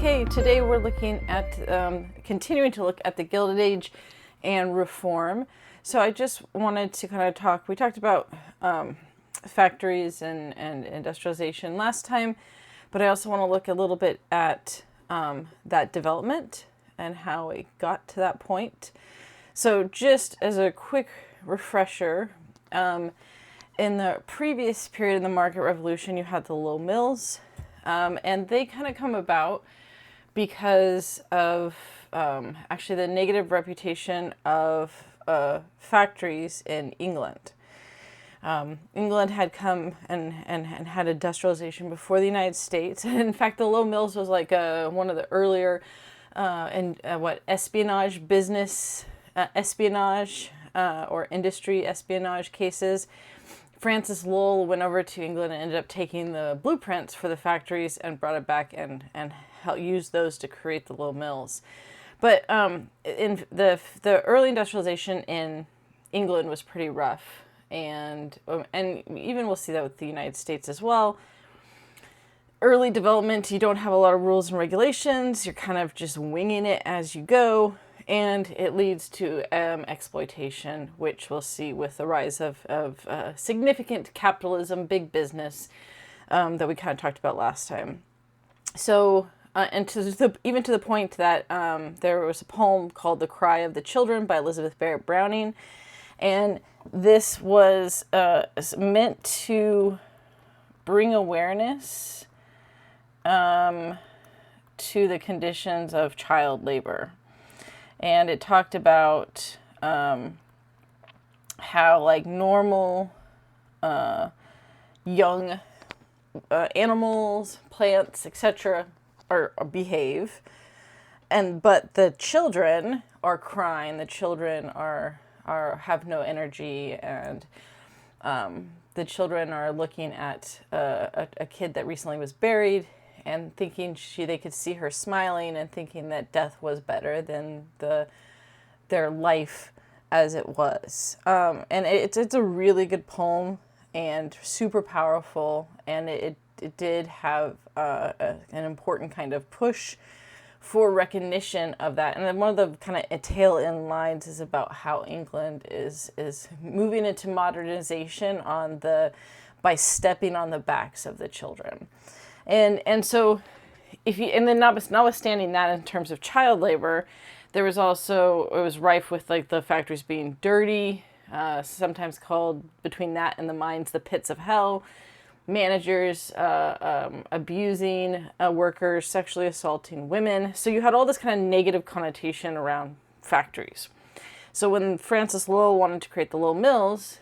Okay, today we're looking at, continuing to look at the Gilded Age and Reform. So I just wanted to kind of talk, we talked about factories and industrialization last time, but I also want to look a little bit at that development and how it got to that point. So just as a quick refresher, in the previous period in the market revolution, you had the low mills, and they kind of come about because of actually the negative reputation of factories in England. England had come and had industrialization before the United States. And in fact, the low mills was like one of the earlier espionage business, espionage or industry espionage cases. Francis Lowell went over to England and ended up taking the blueprints for the factories and brought it back and used those to create the low mills. But in the early industrialization in England was pretty rough, and even we'll see that with the United States as well. Early development, you don't have a lot of rules and regulations. You're kind of just winging it as you go. And it leads to exploitation, which we'll see with the rise of significant capitalism, big business, that we kind of talked about last time. So, and even to the point that there was a poem called "The Cry of the Children" by Elizabeth Barrett Browning, and this was meant to bring awareness to the conditions of child labor. And it talked about how like normal young animals, plants, etc. are behave, but the children are crying. The children are have no energy, and the children are looking at a kid that recently was buried and thinking they could see her smiling and thinking that death was better than their life as it was. And it's a really good poem and super powerful, and it did have an important kind of push for recognition of that. And then one of the kind of tail end lines is about how England is moving into modernization by stepping on the backs of the children. And so notwithstanding that in terms of child labor, there was also, it was rife with like the factories being dirty, sometimes called, between that and the mines, the pits of hell, managers abusing workers, sexually assaulting women. So you had all this kind of negative connotation around factories. So when Francis Lowell wanted to create the low mills,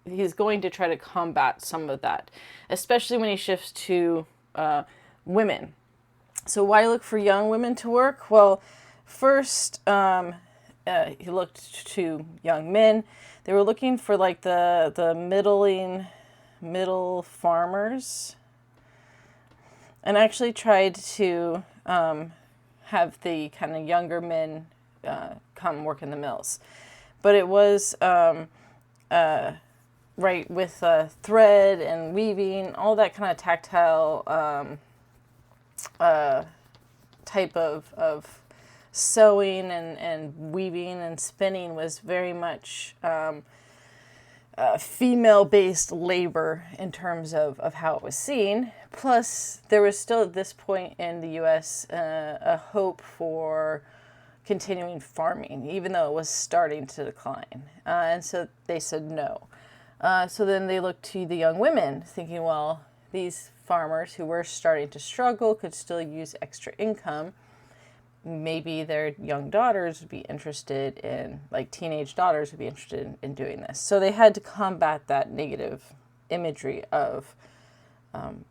he's going to try to combat some of that, especially when he shifts to women. So why look for young women to work? Well, first, he looked to young men. They were looking for like the middle farmers, and actually tried to have the kind of younger men come work in the mills. But it was right with thread and weaving, all that kind of tactile type of sewing and weaving and spinning was very much female-based labor in terms of how it was seen. Plus, there was still at this point in the U.S. A hope for continuing farming, even though it was starting to decline. And so they said no. So then they looked to the young women, thinking, well, these farmers who were starting to struggle could still use extra income. Maybe their young daughters would be interested in, like teenage daughters would be interested in doing this. So they had to combat that negative imagery of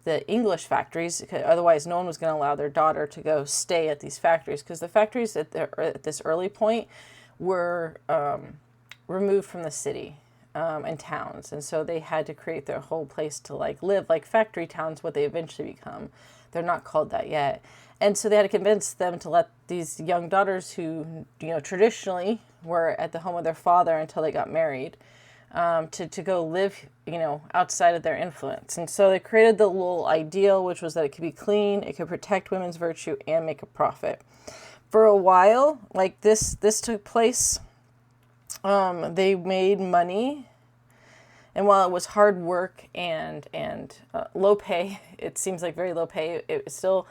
the English factories. Otherwise, no one was going to allow their daughter to go stay at these factories, because the factories at this early point were removed from the city and towns. And so they had to create their whole place to like live like factory towns, what they eventually become. They're not called that yet. And so they had to convince them to let these young daughters who, traditionally were at the home of their father until they got married, to go live, outside of their influence. And so they created the Lowell ideal, which was that it could be clean, it could protect women's virtue, and make a profit. For a while, like this took place, they made money. And while it was hard work and low pay, it seems like very low pay, it still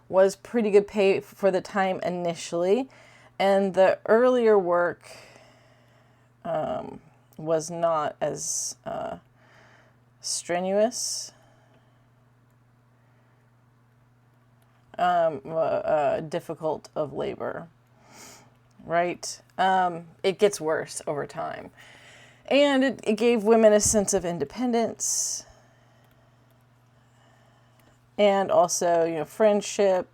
was pretty good pay for the time initially. And the earlier work was not as strenuous, difficult of labor, right? It gets worse over time. And it gave women a sense of independence and also, friendship.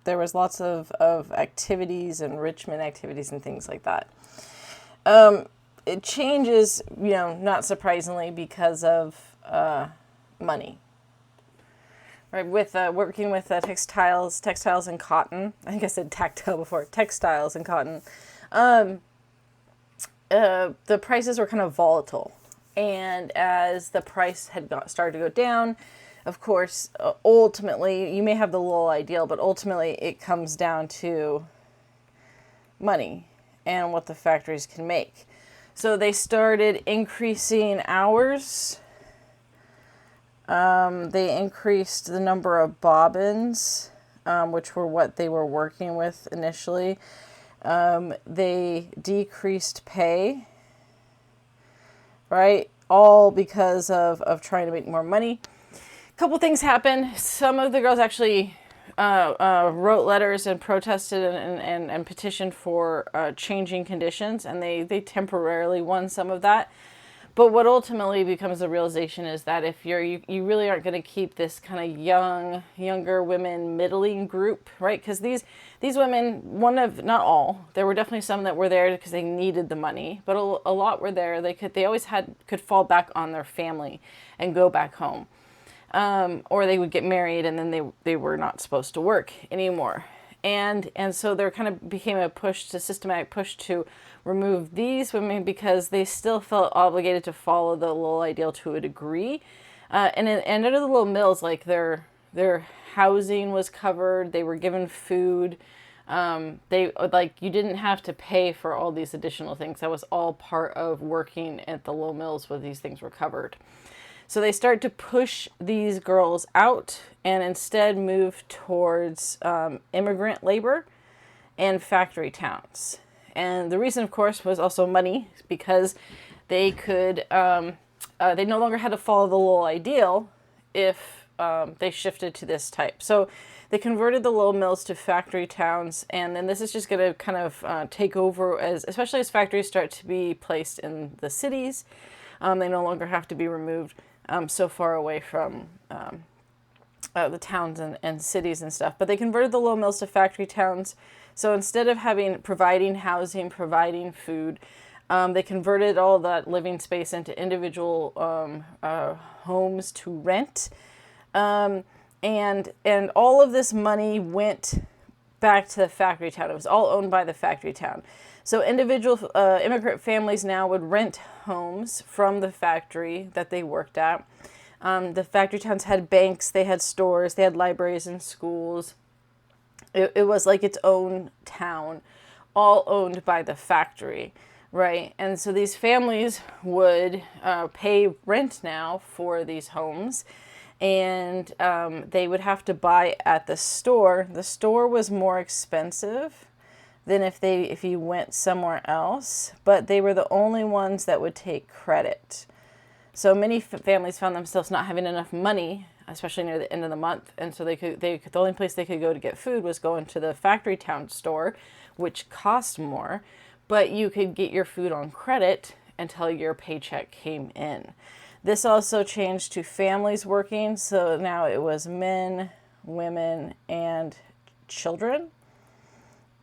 There was lots of activities, enrichment activities and things like that. It changes, not surprisingly, because of money. Right, with working with textiles and cotton. I think I said tactile before. Textiles and cotton. The prices were kind of volatile, and as the price had started to go down, of course, ultimately, you may have the Lowell ideal, but ultimately it comes down to money and what the factories can make. So they started increasing hours. They increased the number of bobbins, which were what they were working with initially. They decreased pay, right? All because of trying to make more money. A couple things happened. Some of the girls actually wrote letters and protested and petitioned for changing conditions, and they temporarily won some of that. But what ultimately becomes the realization is that if you really aren't going to keep this kind of younger women middling group, right? Because these women, not all, there were definitely some that were there because they needed the money, but a lot were there. They always could fall back on their family and go back home, or they would get married and then they were not supposed to work anymore. And so there kind of became a systematic push to remove these women because they still felt obligated to follow the Lowell ideal to a degree. And under the Lowell mills, like their housing was covered, they were given food. You didn't have to pay for all these additional things. That was all part of working at the Lowell mills where these things were covered. So they start to push these girls out and instead move towards immigrant labor and factory towns. And the reason, of course, was also money, because they could, they no longer had to follow the Lowell ideal if they shifted to this type. So they converted the Lowell mills to factory towns, and then this is just going to kind of take over, especially as factories start to be placed in the cities. They no longer have to be removed so far away from the towns and cities and stuff. But they converted the Lowell mills to factory towns. So instead of providing housing, providing food, they converted all that living space into individual homes to rent. And all of this money went back to the factory town. It was all owned by the factory town. So individual immigrant families now would rent homes from the factory that they worked at. The factory towns had banks, they had stores, they had libraries and schools. It was like its own town, all owned by the factory, right? And so these families would pay rent now for these homes, and they would have to buy at the store. The store was more expensive than if you went somewhere else, but they were the only ones that would take credit. So many families found themselves not having enough money, especially near the end of the month, and so the only place they could go to get food was go into the factory town store, which cost more, but you could get your food on credit until your paycheck came in. This also changed to families working, so now it was men, women, and children.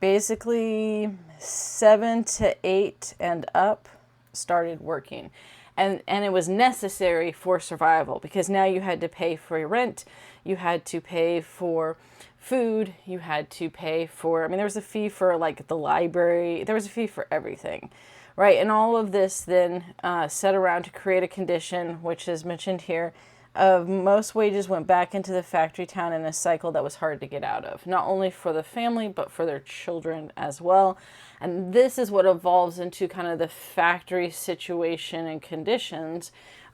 Basically 7 to 8 and up started working. And it was necessary for survival, because now you had to pay for your rent, you had to pay for food, you had to pay for, there was a fee for like the library, there was a fee for everything, right? And all of this then set around to create a condition, which is mentioned here, of most wages went back into the factory town in a cycle that was hard to get out of, not only for the family, but for their children as well. And this is what evolves into kind of the factory situation and conditions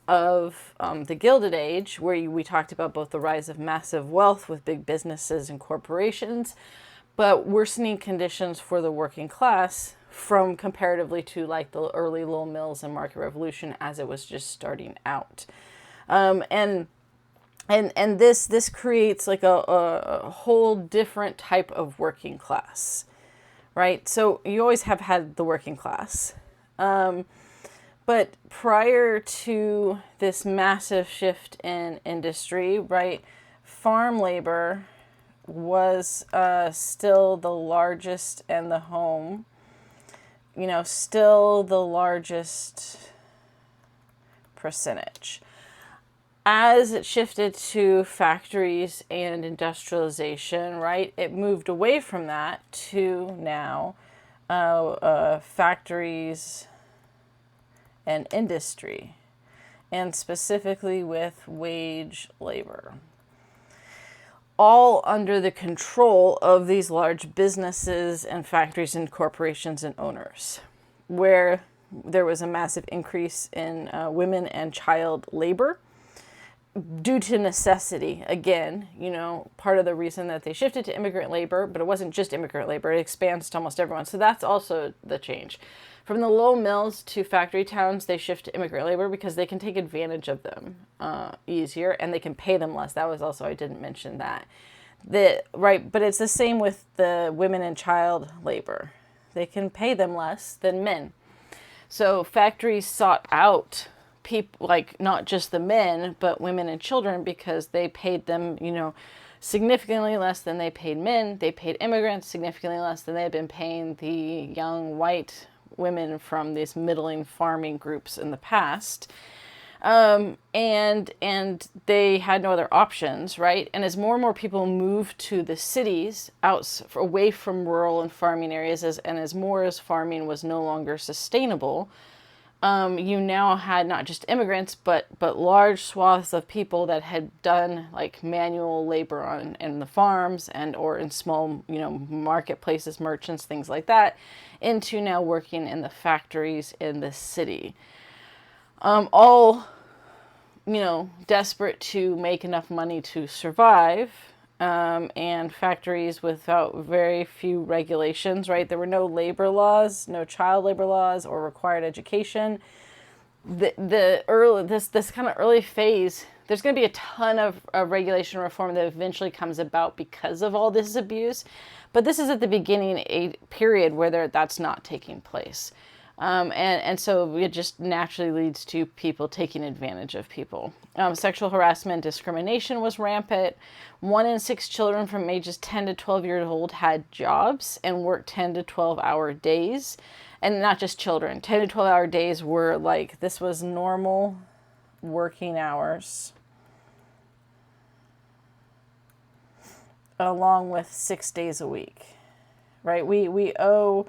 of the Gilded Age, where we talked about both the rise of massive wealth with big businesses and corporations, but worsening conditions for the working class from comparatively to like the early little mills and market revolution as it was just starting out. And this creates like a whole different type of working class, right? So you always have had the working class. But prior to this massive shift in industry, right, farm labor was still the largest and the home, still the largest percentage. As it shifted to factories and industrialization, right, it moved away from that to now factories and industry, and specifically with wage labor, all under the control of these large businesses and factories and corporations and owners, where there was a massive increase in women and child labor due to necessity. Again, part of the reason that they shifted to immigrant labor, but it wasn't just immigrant labor, it expands to almost everyone. So that's also the change. From the little mills to factory towns, they shift to immigrant labor because they can take advantage of them easier, and they can pay them less. That was also, I didn't mention that. Right, but it's the same with the women and child labor. They can pay them less than men. So factories sought out people, like not just the men, but women and children, because they paid them, significantly less than they paid men. They paid immigrants significantly less than they had been paying the young white women from these middling farming groups in the past. And they had no other options, right? And as more and more people moved to the cities, away from rural and farming areas, as more as farming was no longer sustainable, you now had not just immigrants, but large swaths of people that had done like manual labor in the farms or in small, marketplaces, merchants, things like that, into now working in the factories in the city. All, desperate to make enough money to survive. And factories without very few regulations, right? There were no labor laws, no child labor laws or required education. This kind of early phase, there's going to be a ton of regulation reform that eventually comes about because of all this abuse. But this is at the beginning a period where that's not taking place. And so it just naturally leads to people taking advantage of people. Sexual harassment and discrimination was rampant. 1 in 6 children from ages 10 to 12 years old had jobs and worked 10 to 12-hour days. And not just children. 10 to 12-hour days were this was normal working hours, along with 6 days a week, right? We owe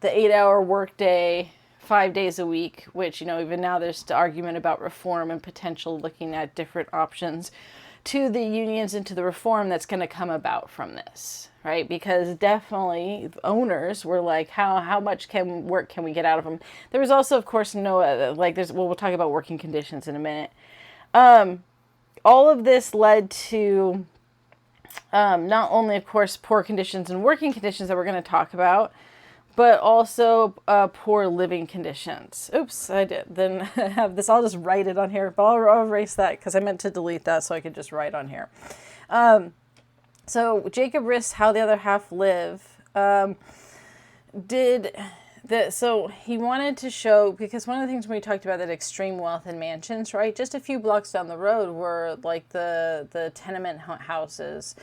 the 8-hour workday 5 days a week, which, even now there's the argument about reform and potential looking at different options to the unions and to the reform that's going to come about from this, right? Because definitely owners were like, how much work can we get out of them? There was also, of course, no, we'll talk about working conditions in a minute. All of this led to not only, of course, poor conditions and working conditions that we're going to talk about, but also poor living conditions. Oops, I did. Then have this. I'll just write it on here. But I'll erase that because I meant to delete that so I could just write on here. So Jacob Riss, How the Other Half Live, so he wanted to show, because one of the things when we talked about that extreme wealth and mansions, right? Just a few blocks down the road were like the tenement houses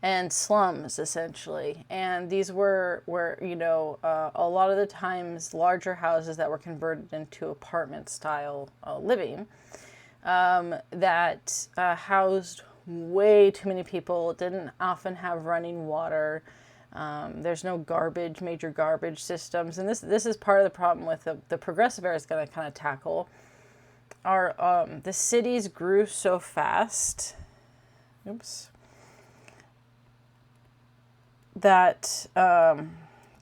and slums, essentially. And these were a lot of the times larger houses that were converted into apartment style living that housed way too many people, didn't often have running water, There's no major garbage systems. And this is part of the problem with the Progressive Era is going to kind of tackle. The cities grew so fast, that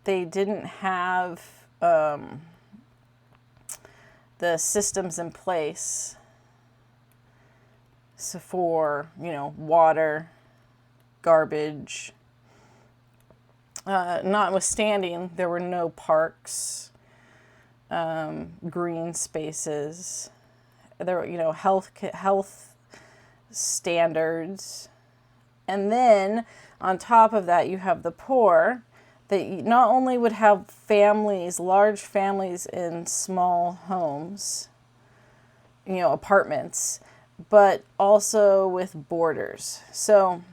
they didn't have the systems in place for, water, garbage. Notwithstanding, there were no parks, green spaces. There were, health standards. And then on top of that, you have the poor that not only would have families, large families in small homes, apartments, but also with borders. So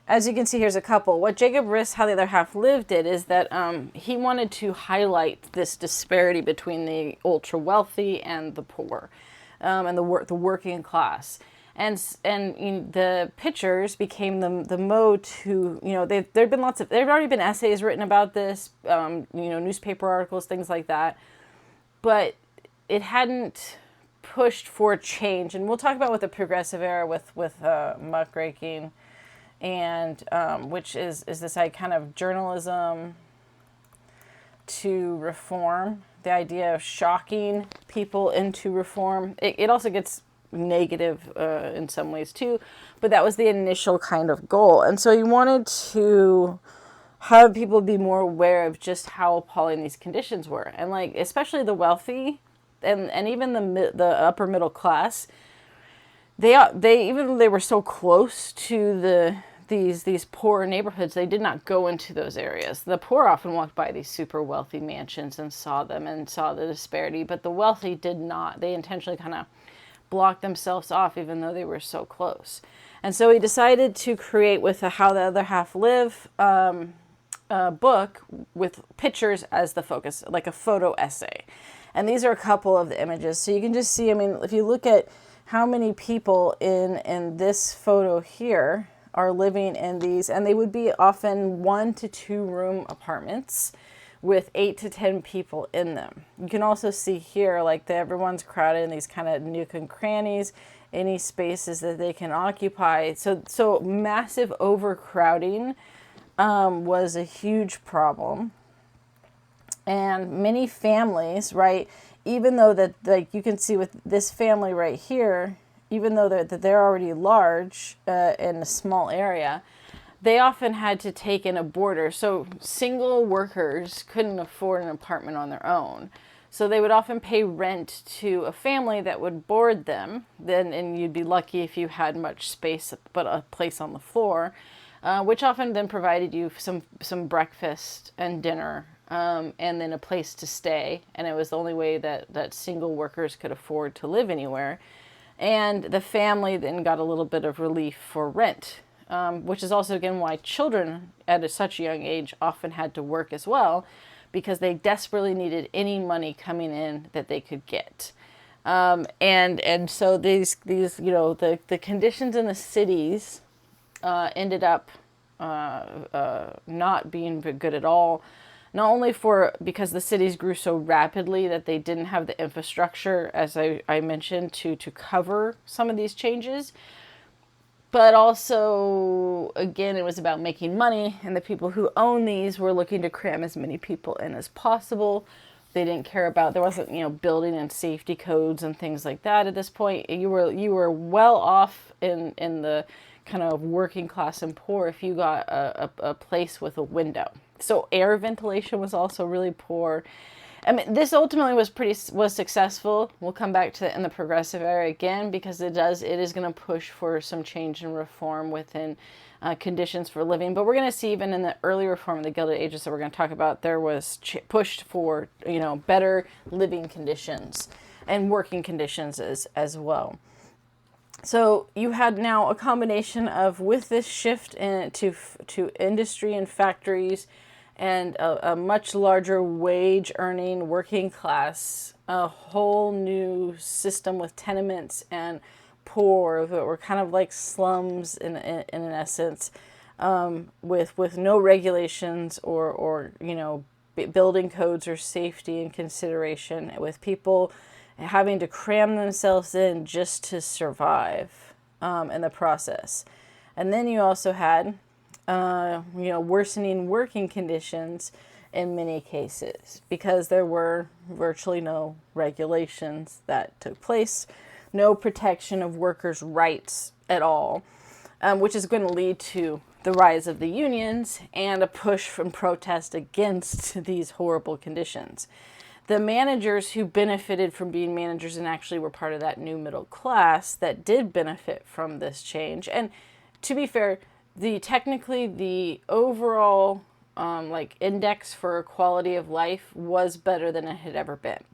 as you can see, here's a couple. What Jacob Riss, How the Other Half Lived did is that he wanted to highlight this disparity between the ultra wealthy and the poor, and the working class. And the pictures became the mode to, there'd already been essays written about this, newspaper articles, things like that, but it hadn't pushed for change. And we'll talk about what the Progressive Era with muckraking, and which is this kind of journalism to reform, the idea of shocking people into reform. It also gets negative in some ways too, but that was the initial kind of goal. And so you wanted to have people be more aware of just how appalling these conditions were, and especially the wealthy and even the upper middle class. They even though they were so close to these poor neighborhoods, they did not go into those areas. The poor often walked by these super wealthy mansions and saw them and saw the disparity, but the wealthy did not. They intentionally kind of blocked themselves off, even though they were so close. And so he decided to create, with the How the Other Half Live book, with pictures as the focus, like a photo essay. And these are a couple of the images. So you can just see, if you look at how many people in this photo here are living in these, and they would be often 1 to 2 room apartments with 8 to 10 people in them. You can also see here, everyone's crowded in these kind of nook and crannies, any spaces that they can occupy. So massive overcrowding was a huge problem. And many families, right, even though that, you can see with this family right here, even though they're already large in a small area, they often had to take in a boarder. So single workers couldn't afford an apartment on their own. So they would often pay rent to a family that would board them. And you'd be lucky if you had much space, but a place on the floor, which often then provided you some breakfast and dinner, and then a place to stay. And it was the only way that single workers could afford to live anywhere. And the family then got a little bit of relief for rent. Which is also, again, why children at such a young age often had to work as well, because they desperately needed any money coming in that they could get. And so these the conditions in the cities ended up not being good at all. Not only because the cities grew so rapidly that they didn't have the infrastructure, as I mentioned, to cover some of these changes, but also, again, it was about making money, and the people who own these were looking to cram as many people in as possible. They didn't care about, there wasn't, building and safety codes and things like that at this point. You were well off in the kind of working class and poor if you got a place with a window. So air ventilation was also really poor. This ultimately was successful. We'll come back to it in the Progressive Era again, because it is going to push for some change and reform within conditions for living. But we're going to see even in the early reform of the Gilded Ages that we're going to talk about, there was pushed for better living conditions and working conditions as well. So you had now a combination of, with this shift to industry and factories, and a much larger wage earning working class, a whole new system with tenements and poor that were kind of like slums in essence, with no regulations or building codes or safety in consideration, with people having to cram themselves in just to survive in the process. And then you also had worsening working conditions in many cases because there were virtually no regulations that took place, no protection of workers' rights at all, which is going to lead to the rise of the unions and a push and protest against these horrible conditions. The managers who benefited from being managers and actually were part of that new middle class that did benefit from this change. And to be fair, the overall index for quality of life was better than it had ever been.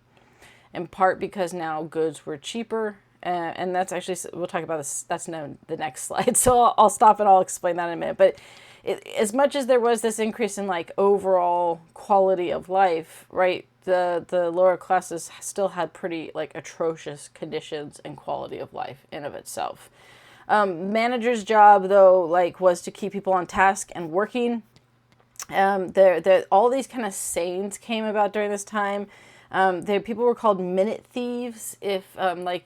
In part because now goods were cheaper, and that's actually, we'll talk about this, that's no the next slide. So I'll stop and I'll explain that in a minute. But as much as there was this increase in overall quality of life, right, the lower classes still had pretty atrocious conditions and quality of life in of itself. Manager's job though was to keep people on task and working. All these kind of sayings came about during this time. People were called minute thieves if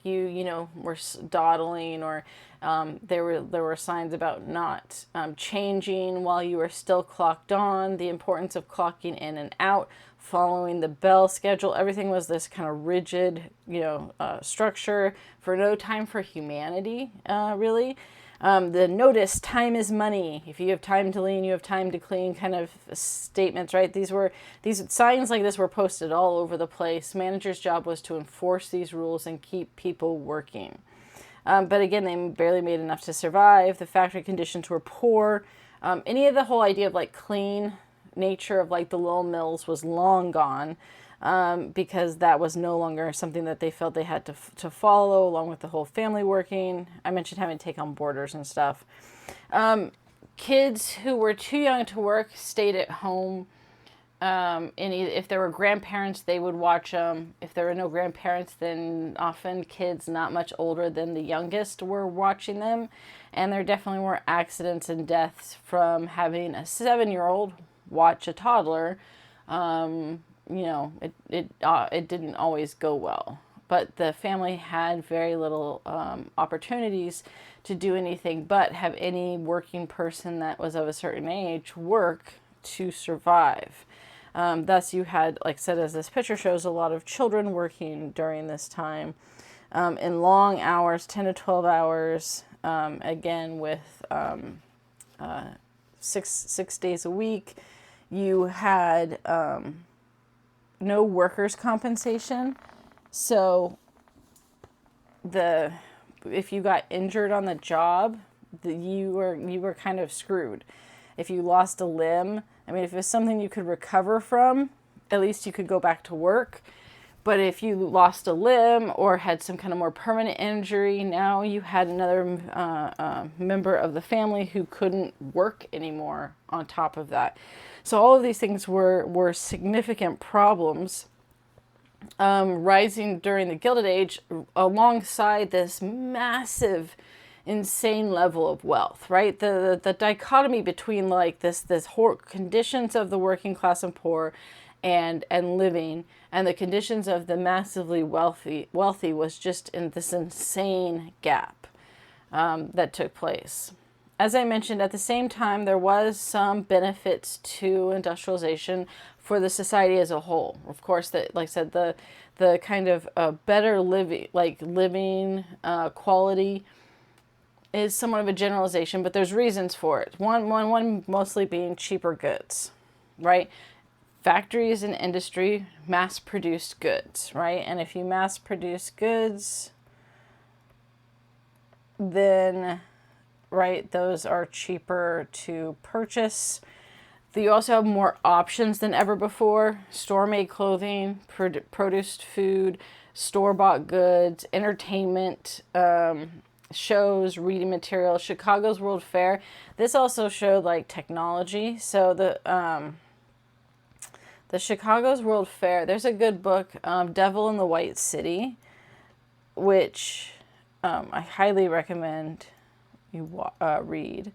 you were dawdling, or there were signs about not changing while you were still clocked on, the importance of clocking in and out, following the bell schedule. Everything was this kind of rigid structure for no time for humanity, really. The notice, time is money. If you have time to lean, you have time to clean kind of statements, right? These signs like this were posted all over the place. Manager's job was to enforce these rules and keep people working. But again, they barely made enough to survive. The factory conditions were poor. Any of the whole idea of clean nature of the little mills was long gone. Because that was no longer something that they felt they had to follow, along with the whole family working. I mentioned having to take on boarders and stuff. Kids who were too young to work stayed at home. If there were grandparents, they would watch them. If there were no grandparents, then often kids not much older than the youngest were watching them. And there definitely were accidents and deaths from having a 7-year-old watch a toddler. It didn't always go well, but the family had very little opportunities to do anything but have any working person that was of a certain age work to survive. Thus, you had, like I said, as this picture shows, a lot of children working during this time in long hours, 10 to 12 hours, again with 6 days a week. You had no workers' compensation, so if you got injured on the job, you were kind of screwed. If you lost a limb, I mean, if it was something you could recover from, at least you could go back to work. But if you lost a limb or had some kind of more permanent injury, now you had another member of the family who couldn't work anymore on top of that. So all of these things were significant problems rising during the Gilded Age alongside this massive, insane level of wealth, right? The dichotomy between this conditions of the working class and poor and living, and the conditions of the massively wealthy was just in this insane gap that took place. As I mentioned, at the same time, there was some benefits to industrialization for the society as a whole. Of course, that, like I said, the kind of better living quality is somewhat of a generalization, but there's reasons for it. One mostly being cheaper goods, right? Factories and industry mass-produced goods, right? And if you mass-produce goods, then, right, those are cheaper to purchase. You also have more options than ever before. Store-made clothing, produced food, store-bought goods, entertainment, shows, reading material. Chicago's World Fair. This also showed technology. So the Chicago's World Fair, there's a good book, Devil in the White City, which I highly recommend you read.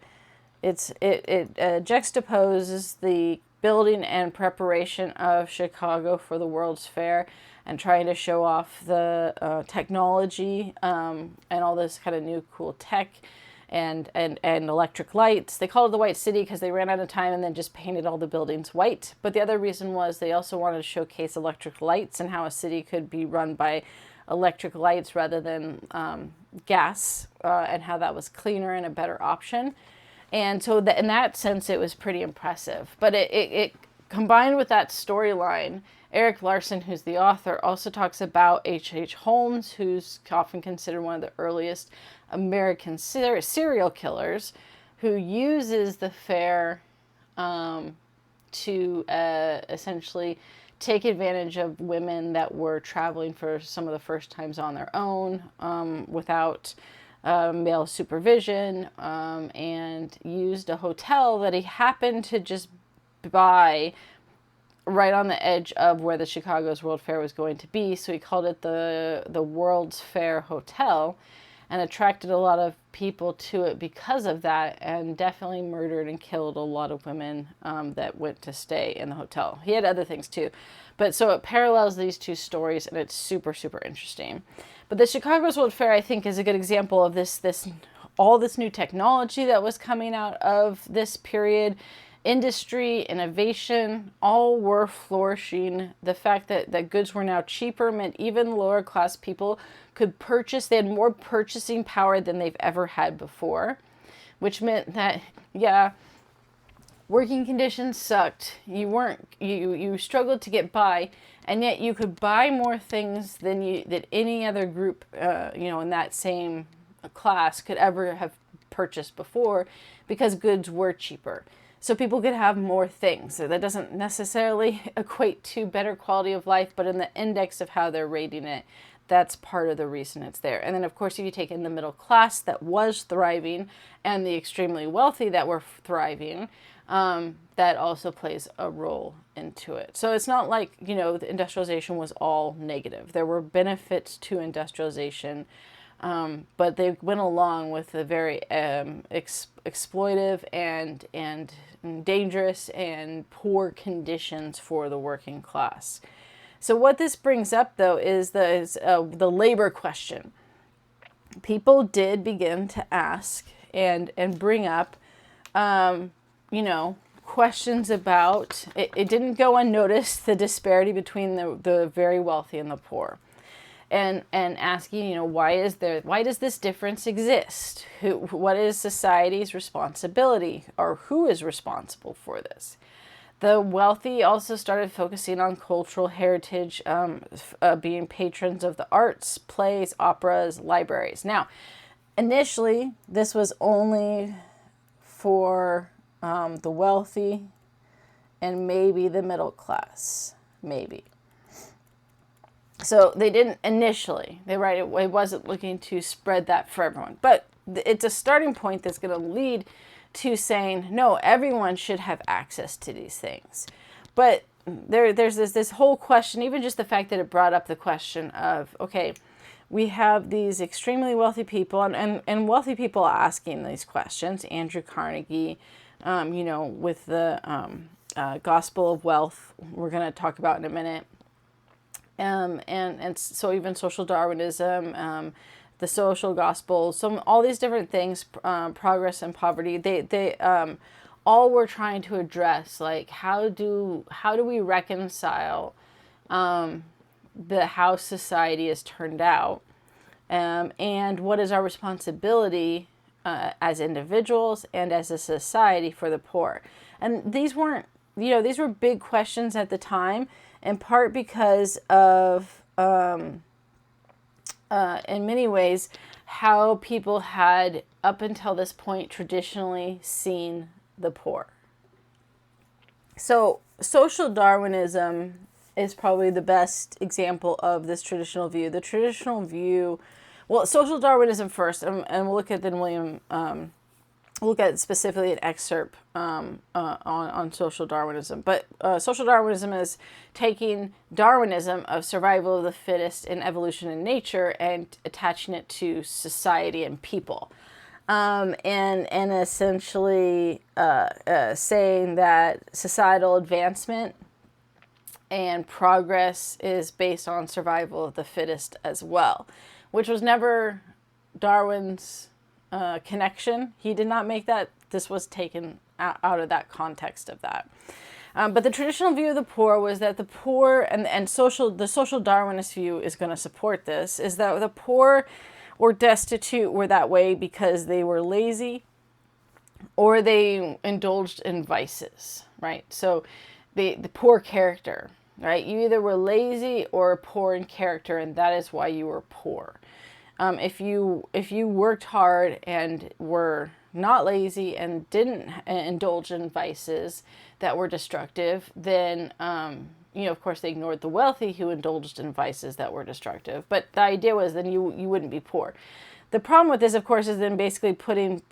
it juxtaposes the building and preparation of Chicago for the World's Fair and trying to show off the technology and all this kind of new cool tech and electric lights. They called it the White City because they ran out of time and then just painted all the buildings white. But the other reason was they also wanted to showcase electric lights and how a city could be run by electric lights rather than gas, and how that was cleaner and a better option. And so in that sense, it was pretty impressive. But it combined with that storyline, Eric Larson, who's the author, also talks about H.H. Holmes, who's often considered one of the earliest American serial killers, who uses the fair to essentially take advantage of women that were traveling for some of the first times on their own, without male supervision, and used a hotel that he happened to just buy right on the edge of where the Chicago's World Fair was going to be. So he called it the World's Fair Hotel, and attracted a lot of people to it because of that, and definitely murdered and killed a lot of women that went to stay in the hotel. He had other things too. But so it parallels these two stories, and it's super, super interesting. But the Chicago's World Fair, I think, is a good example of all this new technology that was coming out of this period. Industry, innovation, all were flourishing. The fact that goods were now cheaper meant even lower class people could purchase. They had more purchasing power than they've ever had before, which meant that, yeah, working conditions sucked. You struggled to get by, and yet you could buy more things than any other group, in that same class could ever have purchased before, because goods were cheaper. So people could have more things. So that doesn't necessarily equate to better quality of life, but in the index of how they're rating it, that's part of the reason it's there. And then, of course, if you take in the middle class that was thriving and the extremely wealthy that were thriving, that also plays a role into it. So it's not like, the industrialization was all negative. There were benefits to industrialization, but they went along with the very exploitive and dangerous and poor conditions for the working class. So what this brings up, though, is the labor question. People did begin to ask and bring up, questions about it. It didn't go unnoticed, the disparity between the very wealthy and the poor. And asking, why does this difference exist? What is society's responsibility, or who is responsible for this? The wealthy also started focusing on cultural heritage, being patrons of the arts, plays, operas, libraries. Now, initially, this was only for the wealthy and maybe the middle class, maybe. So they didn't initially, it wasn't looking to spread that for everyone. But it's a starting point that's going to lead to saying, no, everyone should have access to these things. But there's this whole question, even just the fact that it brought up the question of, okay, we have these extremely wealthy people and wealthy people asking these questions. Andrew Carnegie, with the Gospel of Wealth, we're going to talk about in a minute. And so even social Darwinism, the social gospel, all these different things, progress and poverty, they all were trying to address, like, how do we reconcile how society has turned out, and what is our responsibility as individuals and as a society for the poor. And these weren't, these were big questions at the time, in part because of, in many ways, how people had, up until this point, traditionally seen the poor. So social Darwinism is probably the best example of this traditional view. The traditional view, well, social Darwinism first, and we'll look at then William, we'll look at specifically an excerpt on social Darwinism. But social Darwinism is taking Darwinism of survival of the fittest in evolution and nature and attaching it to society and people. and essentially saying that societal advancement and progress is based on survival of the fittest as well, which was never Darwin's connection. He did not make that. This was taken out of that context of that. But the traditional view of the poor was that the poor and the social Darwinist view is going to support this, is that the poor or destitute were that way because they were lazy or they indulged in vices, right? So the poor character, right? You either were lazy or poor in character, and that is why you were poor. If you worked hard and were not lazy and didn't indulge in vices that were destructive, then of course they ignored the wealthy who indulged in vices that were destructive. But the idea was then you wouldn't be poor. The problem with this, of course, is then basically putting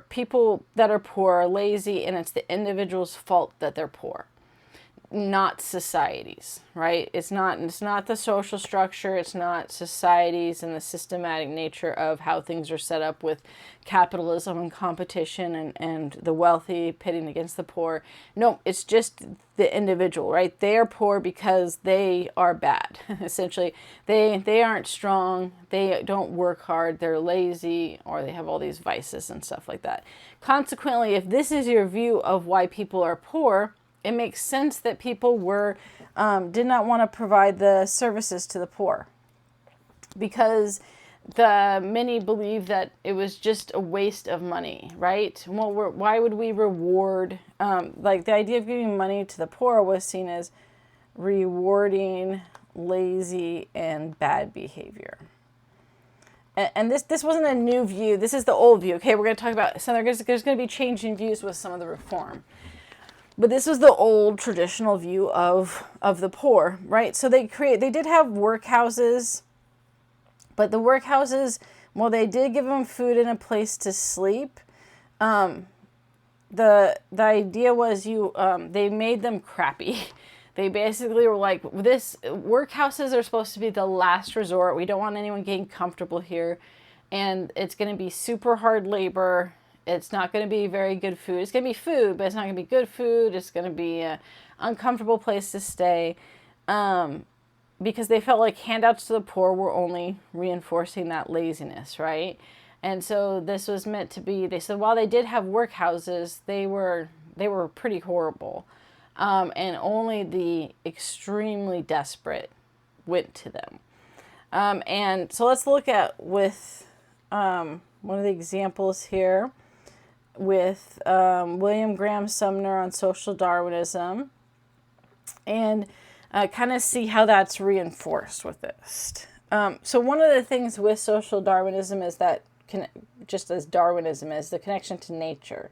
people that are poor are lazy, and it's the individual's fault that they're poor, not societies, right? It's not the social structure, it's not societies and the systematic nature of how things are set up with capitalism and competition and the wealthy pitting against the poor. No, it's just the individual, right? They are poor because they are bad. Essentially, they aren't strong, they don't work hard, they're lazy, or they have all these vices and stuff like that. Consequently, if this is your view of why people are poor, it makes sense that people did not want to provide the services to the poor, because many believe that it was just a waste of money, right? Well, why would we reward, like the idea of giving money to the poor was seen as rewarding lazy and bad behavior. And this wasn't a new view. This is the old view. Okay, we're going to talk about, so there's going to be changing views with some of the reform. But this was the old traditional view of the poor, right? So they did have workhouses, but the workhouses, well, they did give them food and a place to sleep. The idea was they made them crappy. They basically were like, workhouses are supposed to be the last resort. We don't want anyone getting comfortable here, and it's going to be super hard labor. It's not going to be very good food. It's going to be food, but it's not going to be good food. It's going to be an uncomfortable place to stay, because they felt like handouts to the poor were only reinforcing that laziness, right? And so this was meant to be, they said, while they did have workhouses, they were pretty horrible, and only the extremely desperate went to them. And so let's look at with one of the examples here, with William Graham Sumner on social Darwinism, and kind of see how that's reinforced with this. So one of the things with social Darwinism is that, just as Darwinism is, the connection to nature,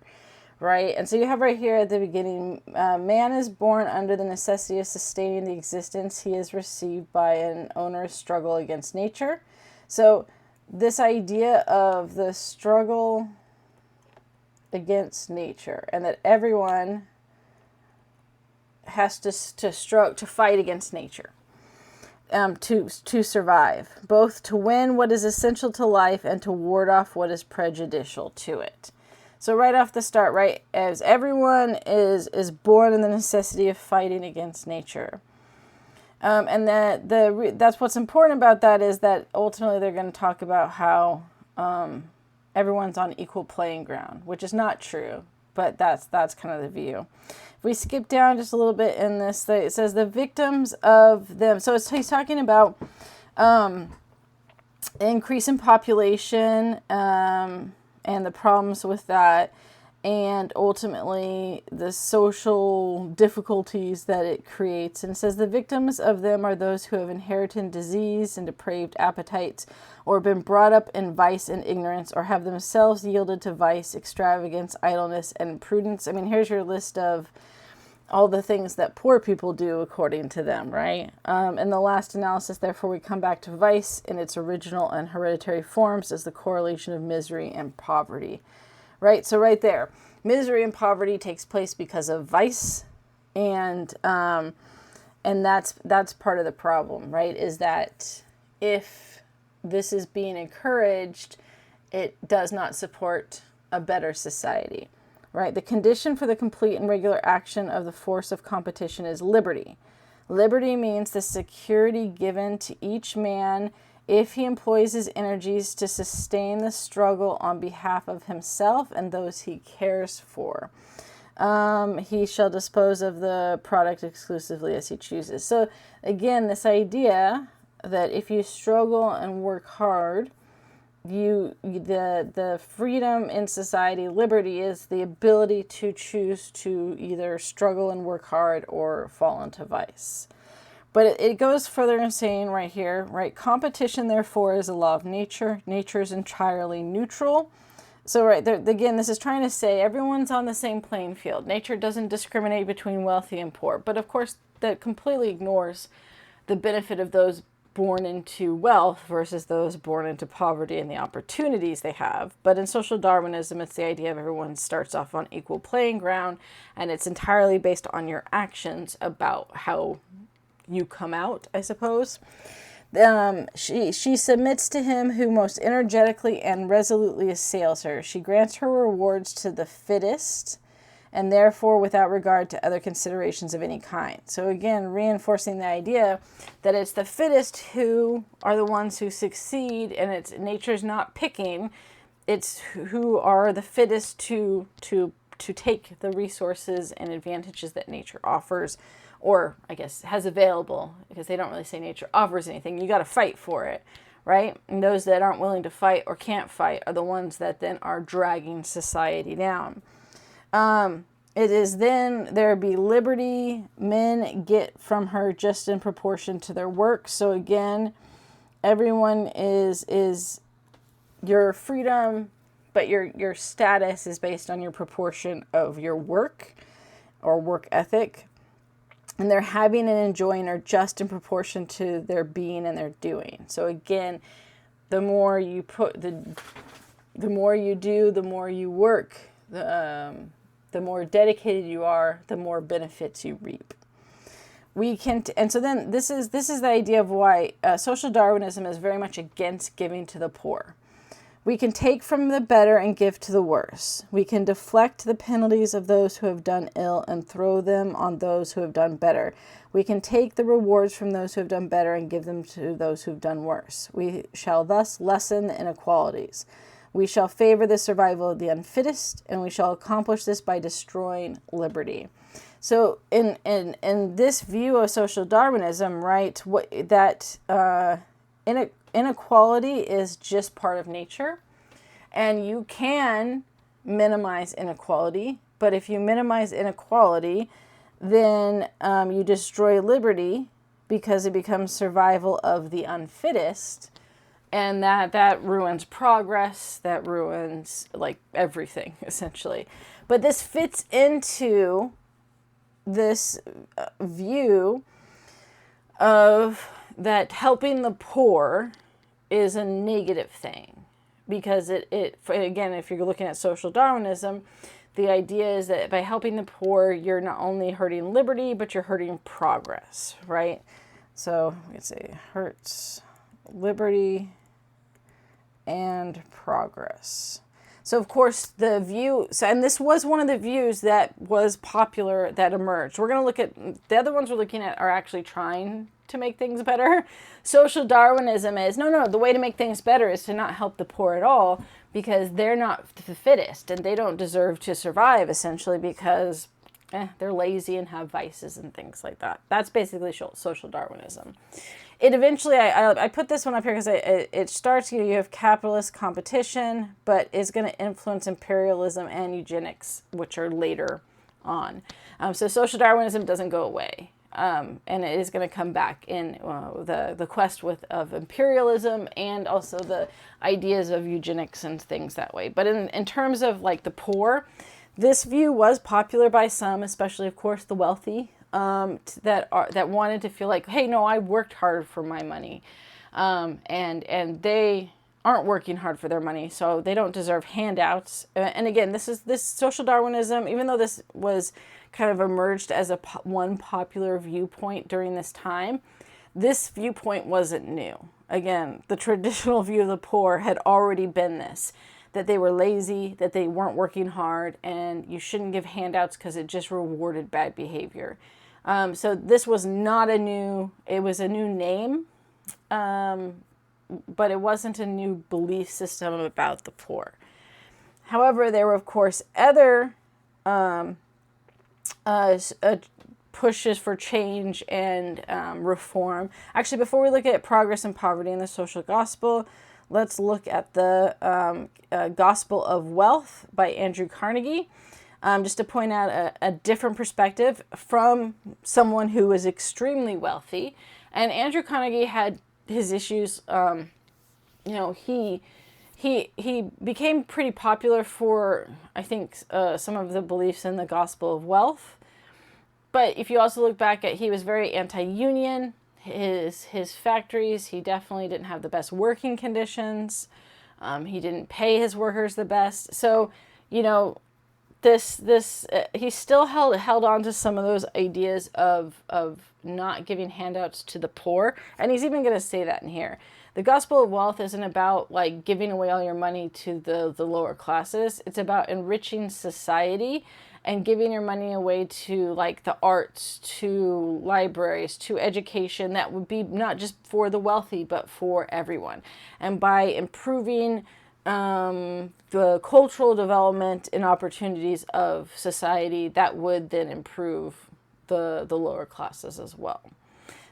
right? And so you have right here at the beginning, man is born under the necessity of sustaining the existence he has received by an onerous struggle against nature. So this idea of the struggle against nature, and that everyone has to fight against nature, to survive, both to win what is essential to life and to ward off what is prejudicial to it. So right off the start, right, as everyone is born in the necessity of fighting against nature, and that's what's important about that, is that ultimately they're going to talk about how everyone's on equal playing ground, which is not true, but that's kind of the view. If we skip down just a little bit in this, it says the victims of them. So he's talking about increase in population and the problems with that, and ultimately the social difficulties that it creates. And it says the victims of them are those who have inherited disease and depraved appetites, or been brought up in vice and ignorance, or have themselves yielded to vice, extravagance, idleness, and imprudence. I mean, here's your list of all the things that poor people do according to them, right? In the last analysis, therefore, we come back to vice in its original and hereditary forms as the correlation of misery and poverty, right? So right there, misery and poverty takes place because of vice, and that's part of the problem, right? Is that if this is being encouraged, it does not support a better society, right? The condition for the complete and regular action of the force of competition is liberty. Liberty means the security given to each man if he employs his energies to sustain the struggle on behalf of himself and those he cares for. He shall dispose of the product exclusively as he chooses. So again, this idea that if you struggle and work hard, the freedom in society, liberty, is the ability to choose to either struggle and work hard or fall into vice. But it goes further in saying right here, right? Competition, therefore, is a law of nature. Nature is entirely neutral. So right there, again, this is trying to say everyone's on the same playing field. Nature doesn't discriminate between wealthy and poor. But of course, that completely ignores the benefit of those born into wealth versus those born into poverty and the opportunities they have. But in social Darwinism, it's the idea of everyone starts off on equal playing ground, and it's entirely based on your actions about how you come out, I suppose. She submits to him who most energetically and resolutely assails her. She grants her rewards to the fittest, and therefore without regard to other considerations of any kind. So again, reinforcing the idea that it's the fittest who are the ones who succeed, and it's nature's not picking. It's who are the fittest to take the resources and advantages that nature offers, or I guess has available, because they don't really say nature offers anything. You got to fight for it, right? And those that aren't willing to fight or can't fight are the ones that then are dragging society down. It is then there be liberty men get from her just in proportion to their work. So again, everyone is your freedom, but your status is based on your proportion of your work or work ethic. And their having and enjoying are just in proportion to their being and their doing. So again, the more you put the more you do, the more you work, the more dedicated you are, the more benefits you reap. And so then this is the idea of why social Darwinism is very much against giving to the poor. We can take from the better and give to the worse. We can deflect the penalties of those who have done ill and throw them on those who have done better. We can take the rewards from those who have done better and give them to those who have done worse. We shall thus lessen the inequalities. We shall favor the survival of the unfittest, and we shall accomplish this by destroying liberty. So in this view of social Darwinism, right, inequality is just part of nature, and you can minimize inequality, but if you minimize inequality, then you destroy liberty, because it becomes survival of the unfittest, and that ruins progress, that ruins like everything essentially. But this fits into this view of that helping the poor is a negative thing, because it again, if you're looking at social Darwinism, the idea is that by helping the poor, you're not only hurting liberty, but you're hurting progress, right? So we could say hurts liberty and progress. So of course the view, and this was one of the views that was popular that emerged. We're going to look at, the other ones we're looking at are actually trying to make things better. Social Darwinism is, no, the way to make things better is to not help the poor at all, because they're not the fittest and they don't deserve to survive, essentially, because they're lazy and have vices and things like that. That's basically social Darwinism. It eventually, I put this one up here because it starts, you have capitalist competition, but is going to influence imperialism and eugenics, which are later on. So social Darwinism doesn't go away. And it is going to come back in the quest of imperialism, and also the ideas of eugenics and things that way. But in terms of like the poor, this view was popular by some, especially of course the wealthy, that wanted to feel like, hey, no, I worked hard for my money, and they aren't working hard for their money, so they don't deserve handouts. And again, this social Darwinism, even though this was kind of emerged as one popular viewpoint during this time, this viewpoint wasn't new. again, the traditional view of the poor had already been this, that they were lazy, that they weren't working hard, and you shouldn't give handouts because it just rewarded bad behavior. So this was not it was a new name, but it wasn't a new belief system about the poor. However, there were, of course, other pushes for change and reform. Actually, before we look at Progress and Poverty in the Social Gospel, let's look at the Gospel of Wealth by Andrew Carnegie, just to point out a different perspective from someone who was extremely wealthy. And Andrew Carnegie had his issues. He became pretty popular for, I think, some of the beliefs in the Gospel of Wealth. But if you also look back at, he was very anti-union. His factories, he definitely didn't have the best working conditions. He didn't pay his workers the best. So, he still held on to some of those ideas of not giving handouts to the poor. And he's even going to say that in here. The Gospel of Wealth isn't about like giving away all your money to the lower classes. It's about enriching society and giving your money away to like the arts, to libraries, to education that would be not just for the wealthy, but for everyone. And by improving the cultural development and opportunities of society, that would then improve the lower classes as well.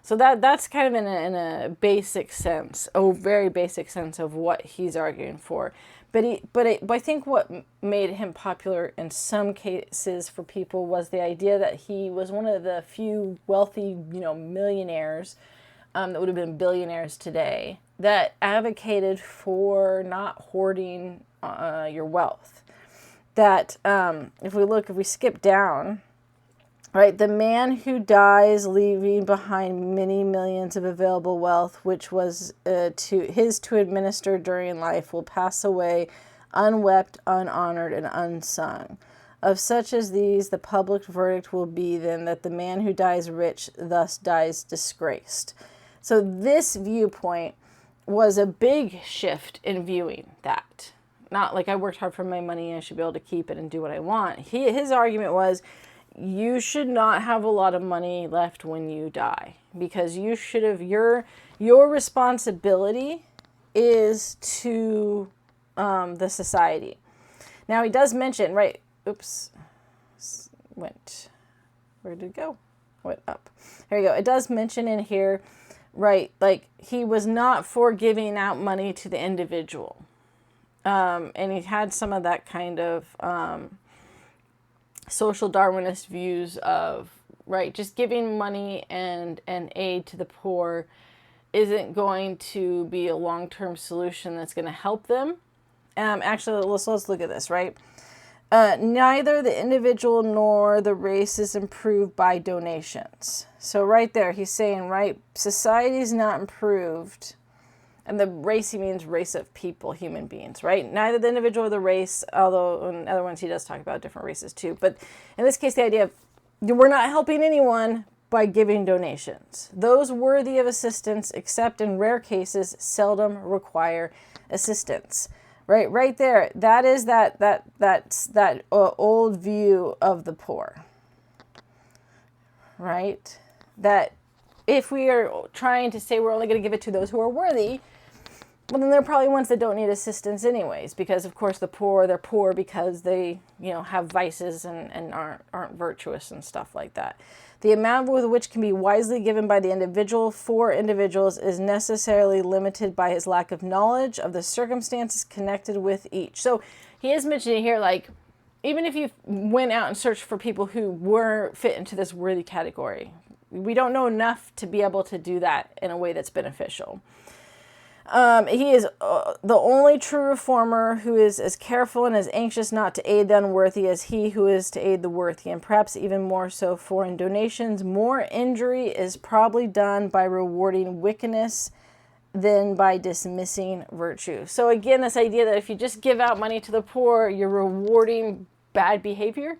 So that's kind of in a basic sense, a very basic sense of what he's arguing for. But I think what made him popular in some cases for people was the idea that he was one of the few wealthy, millionaires that would have been billionaires today that advocated for not hoarding your wealth. That if we skip down, right, the man who dies leaving behind many millions of available wealth, which was to administer during life, will pass away unwept, unhonored, and unsung. Of such as these, the public verdict will be then that the man who dies rich thus dies disgraced. So this viewpoint was a big shift in viewing that. Not like I worked hard for my money and I should be able to keep it and do what I want. His argument was, you should not have a lot of money left when you die, because you should have your responsibility is to the society. Now he does mention, right? Oops, where did it go? Went up. There you go. It does mention in here, right? Like he was not for giving out money to the individual, and he had some of that kind of social Darwinist views of, right, just giving money and aid to the poor isn't going to be a long-term solution that's going to help them. Actually, let's look at this, right? Neither the individual nor the race is improved by donations. So right there, he's saying, right, society is not improved. And the race, he means race of people, human beings, right? Neither the individual or the race, although in other ones he does talk about different races too. But in this case, the idea of we're not helping anyone by giving donations. Those worthy of assistance, except in rare cases, seldom require assistance. Right there. That is that old view of the poor. Right? That if we are trying to say we're only going to give it to those who are worthy, well, then they're probably ones that don't need assistance anyways, because of course they're poor because they, have vices and aren't virtuous and stuff like that. The amount with which can be wisely given by the individual for individuals is necessarily limited by his lack of knowledge of the circumstances connected with each. So he is mentioning here, like, even if you went out and searched for people who were fit into this worthy category, we don't know enough to be able to do that in a way that's beneficial. He is the only true reformer who is as careful and as anxious not to aid the unworthy as he who is to aid the worthy, and perhaps even more so, for in donations more injury is probably done by rewarding wickedness than by dismissing virtue. So again, this idea that if you just give out money to the poor, you're rewarding bad behavior,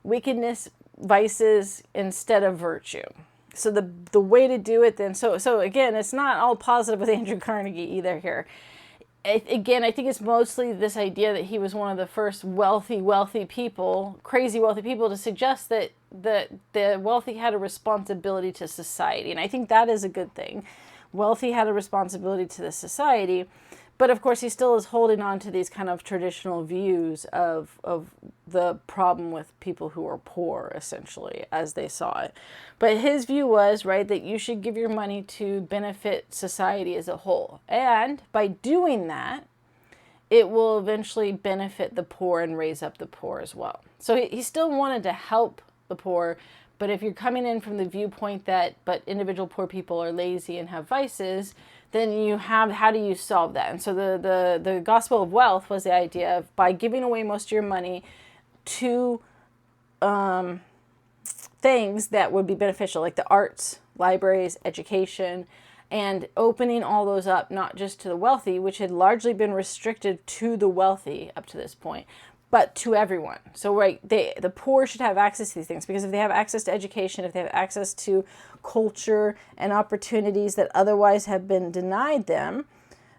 wickedness, vices, instead of virtue. So the way to do it then, so again, it's not all positive with Andrew Carnegie either here. Again, I think it's mostly this idea that he was one of the first wealthy people, crazy wealthy people, to suggest that the wealthy had a responsibility to society. And I think that is a good thing. Wealthy had a responsibility to the society. But of course, he still is holding on to these kind of traditional views of the problem with people who are poor, essentially, as they saw it. But his view was, right, that you should give your money to benefit society as a whole. And by doing that, it will eventually benefit the poor and raise up the poor as well. So he still wanted to help the poor. But if you're coming in from the viewpoint that, but individual poor people are lazy and have vices, then you have, how do you solve that? And so the gospel of wealth was the idea of, by giving away most of your money to things that would be beneficial, like the arts, libraries, education, and opening all those up, not just to the wealthy, which had largely been restricted to the wealthy up to this point, but to everyone. So right, the poor should have access to these things, because if they have access to education, if they have access to culture and opportunities that otherwise have been denied them,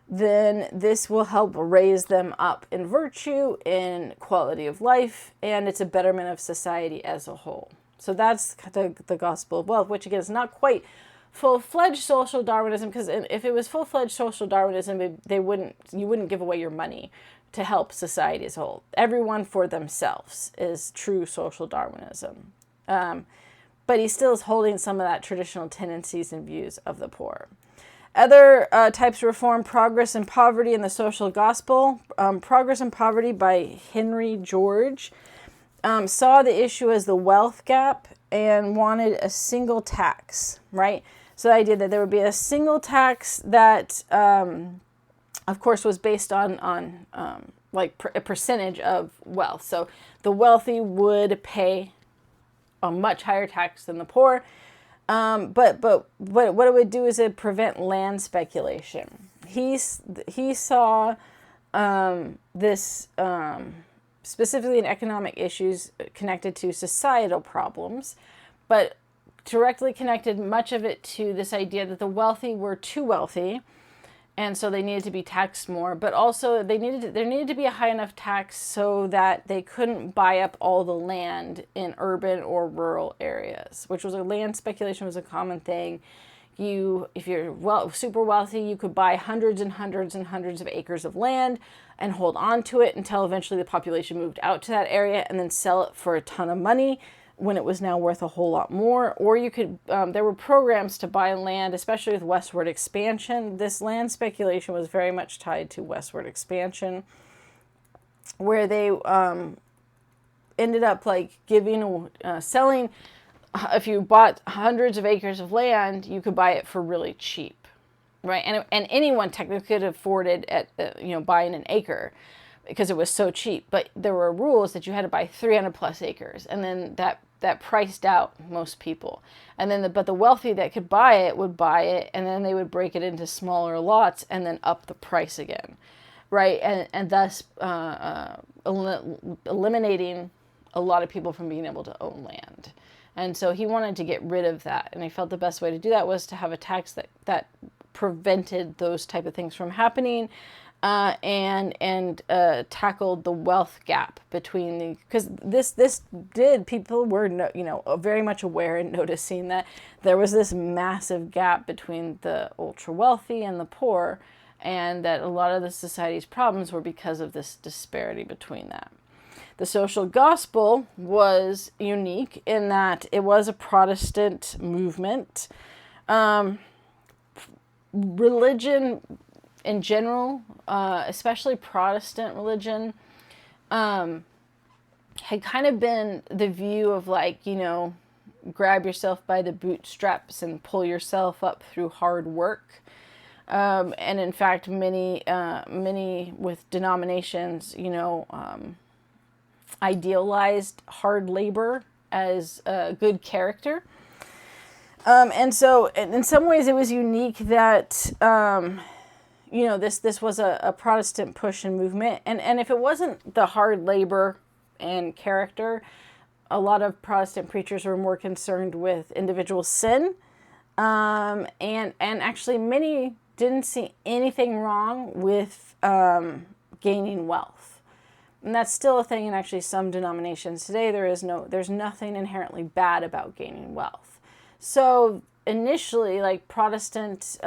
then this will help raise them up in virtue, in quality of life, and it's a betterment of society as a whole. So that's the gospel of wealth, which again is not quite full-fledged social Darwinism, because if it was full-fledged social Darwinism, you wouldn't give away your money to help society as a whole. Everyone for themselves is true social Darwinism. But he still is holding some of that traditional tendencies and views of the poor. Other types of reform: Progress and Poverty in the Social Gospel. Progress and Poverty by Henry George saw the issue as the wealth gap and wanted a single tax, right? So the idea that there would be a single tax that, of course, was based on a percentage of wealth. So the wealthy would pay a much higher tax than the poor. But what it would do is it prevent land speculation. He saw this specifically in economic issues connected to societal problems, but directly connected much of it to this idea that the wealthy were too wealthy, and so they needed to be taxed more, but also there needed to be a high enough tax so that they couldn't buy up all the land in urban or rural areas, which was land speculation was a common thing. If you're super wealthy, you could buy hundreds and hundreds and hundreds of acres of land and hold on to it until eventually the population moved out to that area, and then sell it for a ton of money when it was now worth a whole lot more. Or you could, there were programs to buy land, especially with westward expansion. This land speculation was very much tied to westward expansion, where they ended up selling. If you bought hundreds of acres of land, you could buy it for really cheap, right? And anyone technically could afford it at buying an acre, because it was so cheap. But there were rules that you had to buy 300 plus acres, and then that priced out most people. And then but the wealthy that could buy it would buy it, and then they would break it into smaller lots and then up the price again, right? And thus eliminating a lot of people from being able to own land. And so he wanted to get rid of that, and he felt the best way to do that was to have a tax that prevented those type of things from happening. And tackled the wealth gap between because people were very much aware and noticing that there was this massive gap between the ultra wealthy and the poor, and that a lot of the society's problems were because of this disparity between that. The social gospel was unique in that it was a Protestant movement. Religion in general, especially Protestant religion, had kind of been the view of grab yourself by the bootstraps and pull yourself up through hard work. And in fact, many with denominations, idealized hard labor as good character. And so in some ways it was unique that, this was a Protestant push and movement. And if it wasn't the hard labor and character, a lot of Protestant preachers were more concerned with individual sin And actually many didn't see anything wrong with gaining wealth. And that's still a thing in actually some denominations today. There's nothing inherently bad about gaining wealth. So initially, like Protestant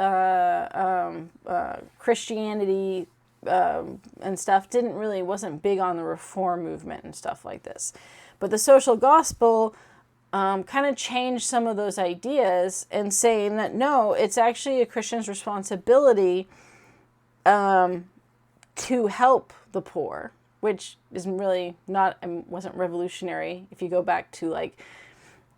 Christianity and stuff wasn't big on the reform movement and stuff like this. But the social gospel kind of changed some of those ideas and saying that no, it's actually a Christian's responsibility to help the poor, which is really wasn't revolutionary. If you go back to like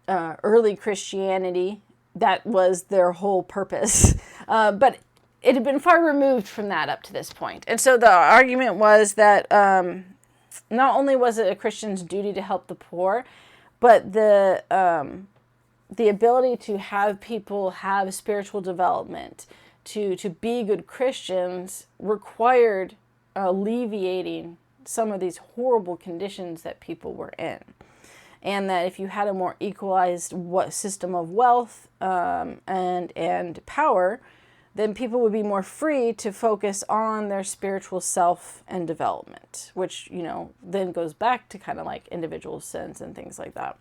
early Christianity, that was their whole purpose. But it had been far removed from that up to this point. And so the argument was that not only was it a Christian's duty to help the poor, but the ability to have people have spiritual development, to be good Christians, required alleviating some of these horrible conditions that people were in. And that if you had a more equalized system of wealth and power, then people would be more free to focus on their spiritual self and development, which, then goes back to kind of like individual sins and things like that.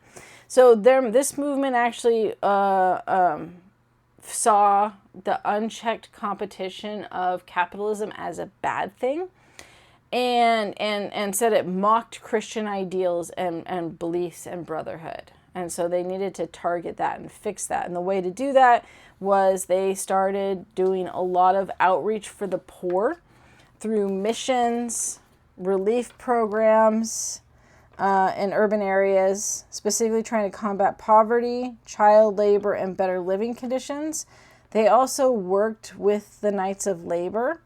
So this movement actually saw the unchecked competition of capitalism as a bad thing, and said it mocked Christian ideals and beliefs and brotherhood. And so they needed to target that and fix that. And the way to do that was they started doing a lot of outreach for the poor through missions, relief programs in urban areas, specifically trying to combat poverty, child labor, and better living conditions. They also worked with the Knights of Labor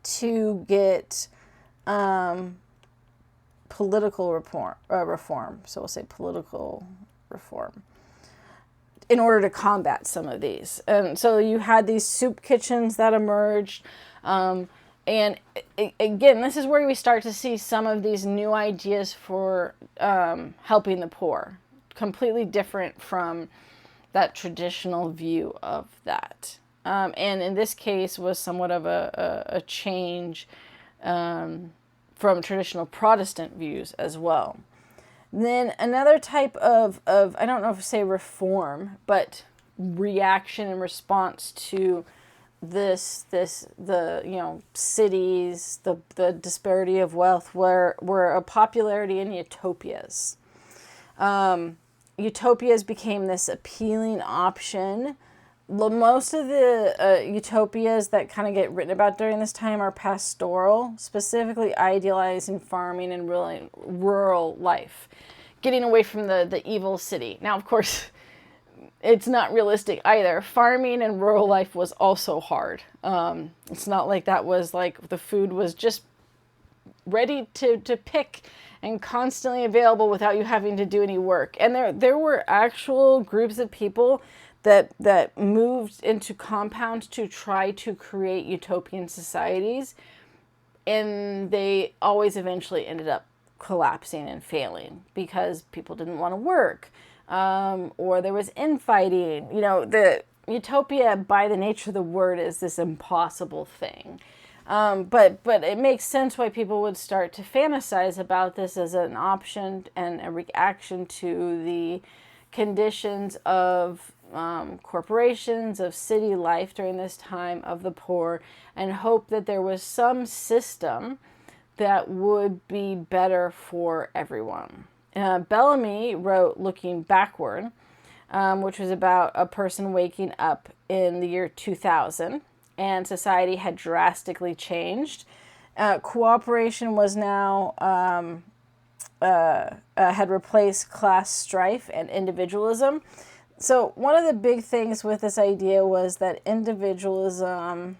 to get political reform. So we'll say political reform in order to combat some of these. And so you had these soup kitchens that emerged. And again, this is where we start to see some of these new ideas for helping the poor, completely different from that traditional view of that. And in this case was somewhat of a change from traditional Protestant views as well. Then another type of I don't know if to say reform, but reaction and response to the cities, the disparity of wealth, were a popularity in utopias. Utopias became this appealing option. Most of the utopias that kind of get written about during this time are pastoral, specifically idealizing farming and rural life, getting away from the evil city. Now, of course, it's not realistic either. Farming and rural life was also hard. It's not like that was like the food was just ready to pick and constantly available without you having to do any work. And there were actual groups of people that moved into compounds to try to create utopian societies, and they always eventually ended up collapsing and failing because people didn't want to work, or there was infighting. The utopia, by the nature of the word, is this impossible thing. But it makes sense why people would start to fantasize about this as an option and a reaction to the conditions of corporations, of city life during this time of the poor, and hope that there was some system that would be better for everyone. Bellamy wrote Looking Backward, which was about a person waking up in the year 2000, and society had drastically changed. Cooperation was now had replaced class strife and individualism. So one of the big things with this idea was that individualism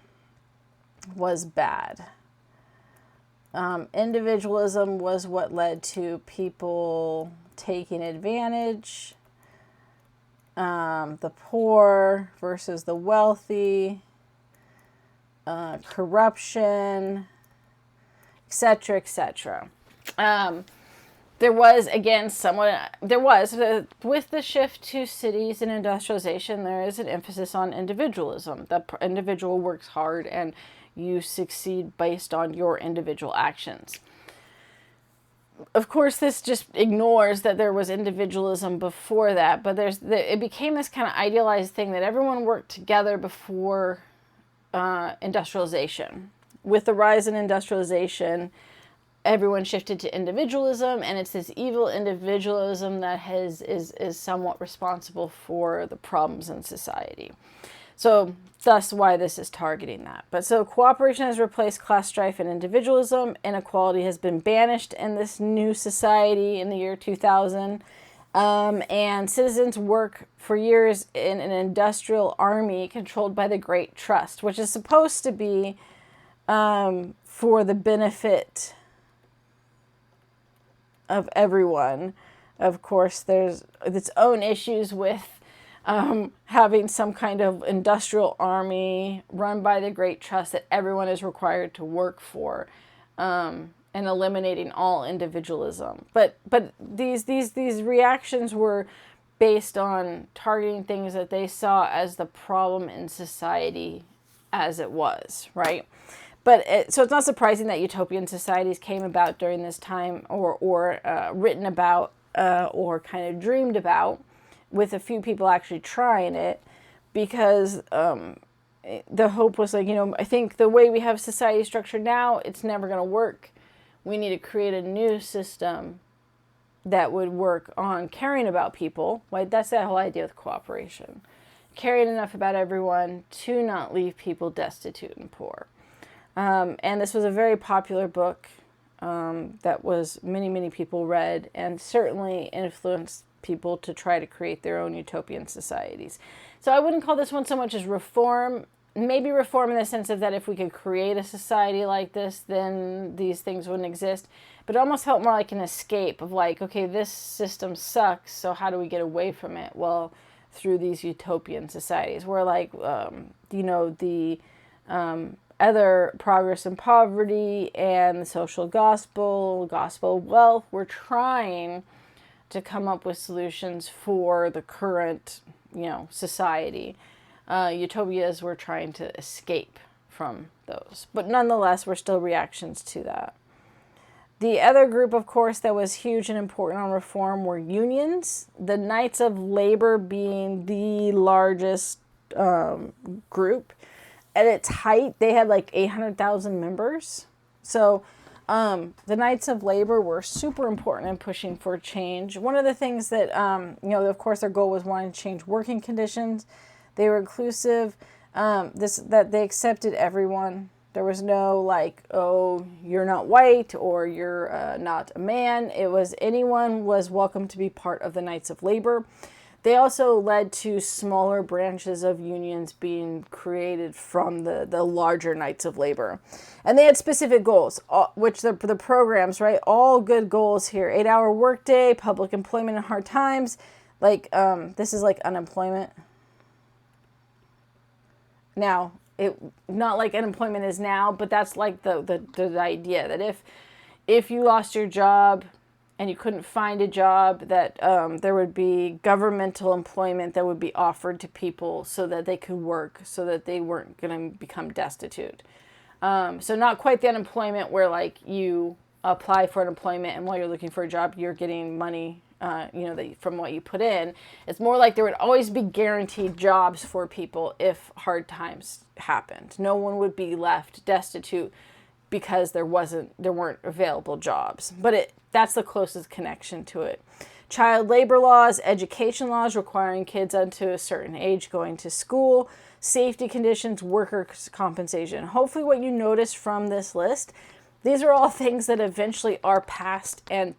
was bad. Individualism was what led to people taking advantage, the poor versus the wealthy, corruption, etc., etc. there was, again, with the shift to cities and industrialization, there is an emphasis on individualism. The individual works hard and you succeed based on your individual actions. Of course, this just ignores that there was individualism before that, but it became this kind of idealized thing that everyone worked together before industrialization. With the rise in industrialization, everyone shifted to individualism, and it's this evil individualism that is somewhat responsible for the problems in society. So thus why this is targeting that. But so cooperation has replaced class strife and individualism. Inequality has been banished in this new society in the year 2000. And citizens work for years in an industrial army controlled by the Great Trust, which is supposed to be for the benefit of everyone. Of course, there's its own issues with having some kind of industrial army run by the Great Trust that everyone is required to work for, and eliminating all individualism. But these reactions were based on targeting things that they saw as the problem in society as it was, right? So it's not surprising that utopian societies came about during this time, or written about, or kind of dreamed about, with a few people actually trying it, because the hope was like, I think the way we have society structured now, it's never going to work. We need to create a new system that would work on caring about people. Right? That's that whole idea with cooperation. Caring enough about everyone to not leave people destitute and poor. And this was a very popular book that was many people read, and certainly influenced people to try to create their own utopian societies. So I wouldn't call this one so much as reform. Maybe reform in the sense of that if we could create a society like this, then these things wouldn't exist. But it almost felt more like an escape of like, okay, this system sucks, so how do we get away from it? Well, through these utopian societies where like, the other progress in poverty and the social gospel of wealth, we're trying to come up with solutions for the current, society. Utopias, we're trying to escape from those. But nonetheless, we're still reactions to that. The other group, of course, that was huge and important on reform were unions. The Knights of Labor being the largest group. At its height, they had like 800,000 members. So the Knights of Labor were super important in pushing for change. One of the things that, of course, their goal was wanting to change working conditions. They were inclusive, that they accepted everyone. There was no like, oh, you're not white or you're not a man. It was anyone was welcome to be part of the Knights of Labor. They also led to smaller branches of unions being created from the larger Knights of Labor. And they had specific goals, which the programs, right? All good goals here. 8-hour workday, public employment in hard times. Like, this is like unemployment. Now, not like unemployment is now, but that's like the idea that if you lost your job and you couldn't find a job, that there would be governmental employment that would be offered to people so that they could work, so that they weren't going to become destitute. So not quite the unemployment where like you apply for an employment and while you're looking for a job, you're getting money, from what you put in. It's more like there would always be guaranteed jobs for people if hard times happened. No one would be left destitute because there weren't available jobs. But that's the closest connection to it. Child labor laws, education laws requiring kids up to a certain age going to school, safety conditions, workers' compensation. Hopefully what you notice from this list, these are all things that eventually are passed and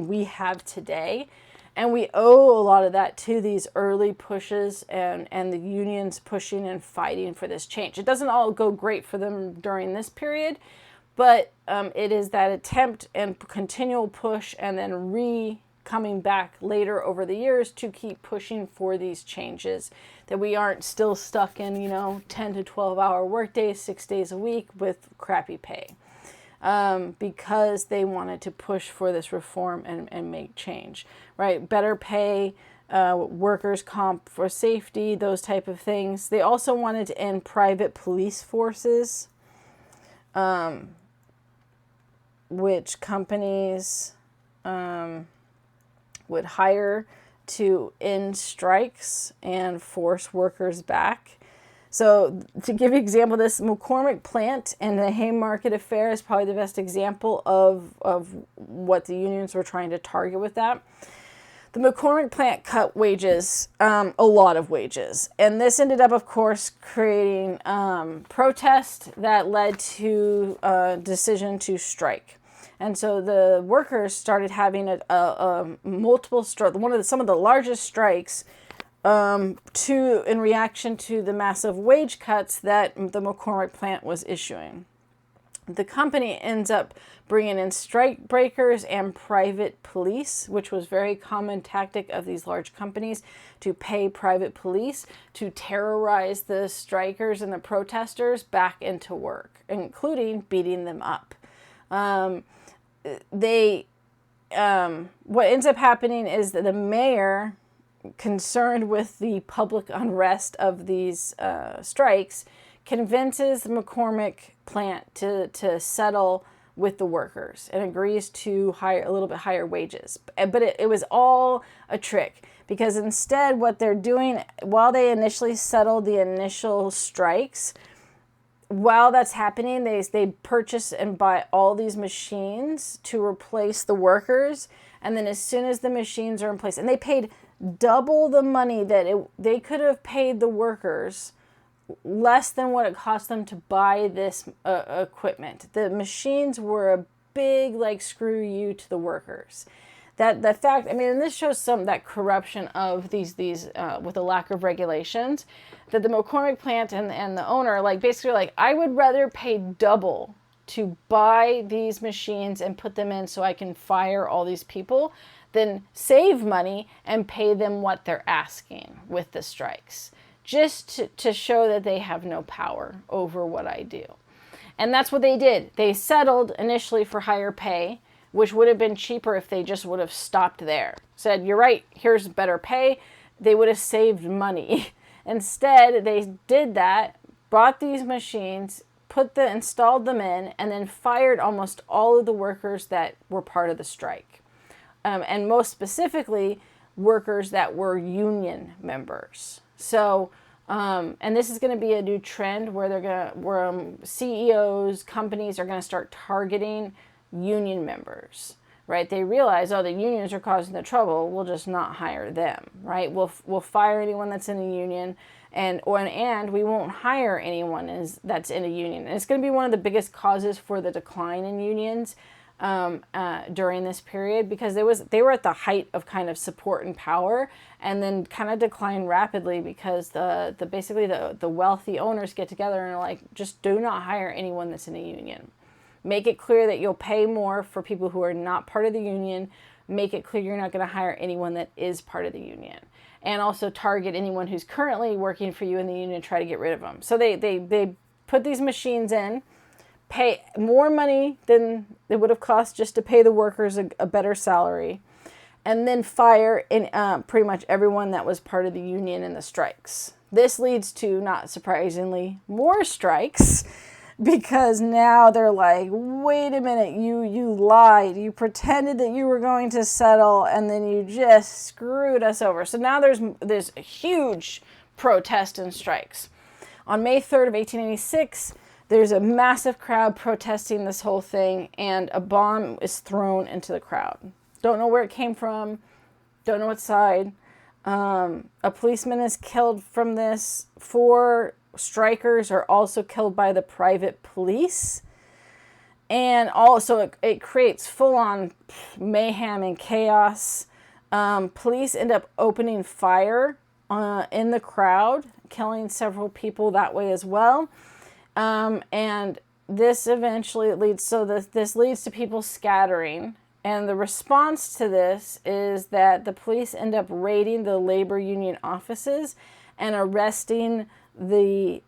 we have today. And we owe a lot of that to these early pushes and the unions pushing and fighting for this change. It doesn't all go great for them during this period, but it is that attempt and continual push and then coming back later over the years to keep pushing for these changes, that we aren't still stuck in, 10 to 12 hour work days, 6 days a week with crappy pay. because they wanted to push for this reform and make change, right? Better pay, workers' comp for safety, those type of things. They also wanted to end private police forces, which companies would hire to end strikes and force workers back. So to give you an example of this, McCormick plant and the Haymarket affair is probably the best example of what the unions were trying to target with that. The McCormick plant cut wages, a lot of wages. And this ended up, of course, creating protest that led to a decision to strike. And so the workers started having a multiple strike, some of the largest strikes in reaction to the massive wage cuts that the McCormick plant was issuing. The company ends up bringing in strike breakers and private police, which was very common tactic of these large companies to pay private police to terrorize the strikers and the protesters back into work, including beating them up. What ends up happening is that the mayor, concerned with the public unrest of these strikes, convinces the McCormick plant to settle with the workers and agrees to hire a little bit higher wages. But it was all a trick, because instead what they're doing, while they initially settled the initial strikes, while that's happening, they purchase and buy all these machines to replace the workers. And then as soon as the machines are in place, and they paid double the money that they could have paid the workers, less than what it cost them to buy this equipment. The machines were a big, like, screw you to the workers. That fact, I mean, and this shows that corruption of these with a lack of regulations, that the McCormick plant and the owner, like, basically, like, I would rather pay double to buy these machines and put them in so I can fire all these people than save money and pay them what they're asking with the strikes, just to show that they have no power over what I do. And that's what they did. They settled initially for higher pay, which would have been cheaper if they just would have stopped there. Said, you're right, here's better pay. They would have saved money. Instead, they did that, bought these machines, installed them in, and then fired almost all of the workers that were part of the strike. And most specifically, workers that were union members. So, and this is going to be a new trend where CEOs, companies are going to start targeting union members, right? They realize, oh, the unions are causing the trouble. We'll just not hire them, right? We'll fire anyone that's in a union, and we won't hire anyone that's in a union. And it's going to be one of the biggest causes for the decline in unions during this period, because they were at the height of kind of support and power, and then kind of declined rapidly because basically the wealthy owners get together and are like, just do not hire anyone that's in a union. Make it clear that you'll pay more for people who are not part of the union. Make it clear you're not going to hire anyone that is part of the union. And also target anyone who's currently working for you in the union and try to get rid of them. So they put these machines in, pay more money than it would have cost just to pay the workers a better salary, and then fire pretty much everyone that was part of the union in the strikes. This leads to, not surprisingly, more strikes, because now they're like, wait a minute, you lied. You pretended that you were going to settle, and then you just screwed us over. So now there's a huge protest and strikes. On May 3rd of 1886, there's a massive crowd protesting this whole thing, and a bomb is thrown into the crowd. Don't know where it came from. Don't know what side. A policeman is killed from this. 4 strikers are also killed by the private police. And also it creates full-on mayhem and chaos. Police end up opening fire in the crowd, killing several people that way as well. And this eventually leads to people scattering. And the response to this is that the police end up raiding the labor union offices and arresting the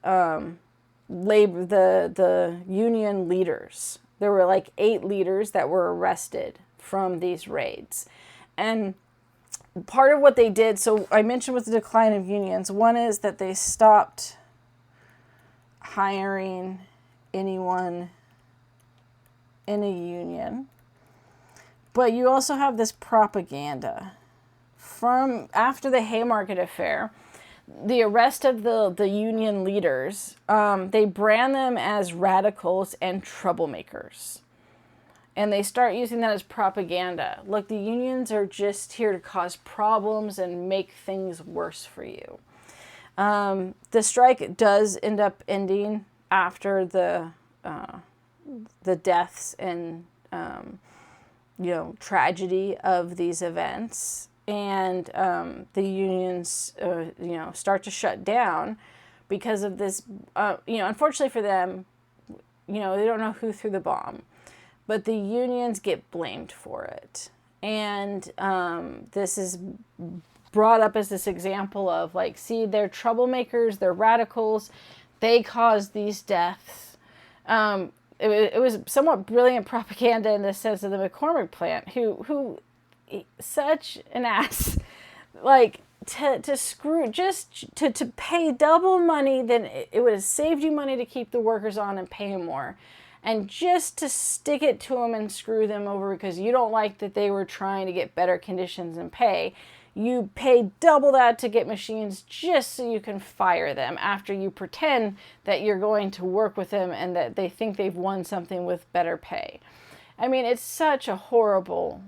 union leaders. There were like 8 leaders that were arrested from these raids. And part of what they did, so I mentioned with the decline of unions, one is that they stopped hiring anyone in a union. But you also have this propaganda. From after the Haymarket Affair, the arrest of the union leaders, they brand them as radicals and troublemakers. And they start using that as propaganda. Look, the unions are just here to cause problems and make things worse for you. The strike does end up ending after the deaths and tragedy of these events, and the unions start to shut down because of this. Unfortunately for them, they don't know who threw the bomb, but the unions get blamed for it, and this is brought up as this example of like, see, they're troublemakers, they're radicals, they caused these deaths. It was somewhat brilliant propaganda in the sense of the McCormick plant, who such an ass, like to screw, just to pay double money than it would have saved you money to keep the workers on and pay them more. And just to stick it to them and screw them over because you don't like that they were trying to get better conditions and pay. You pay double that to get machines just so you can fire them after you pretend that you're going to work with them and that they think they've won something with better pay. I mean, it's such a horrible,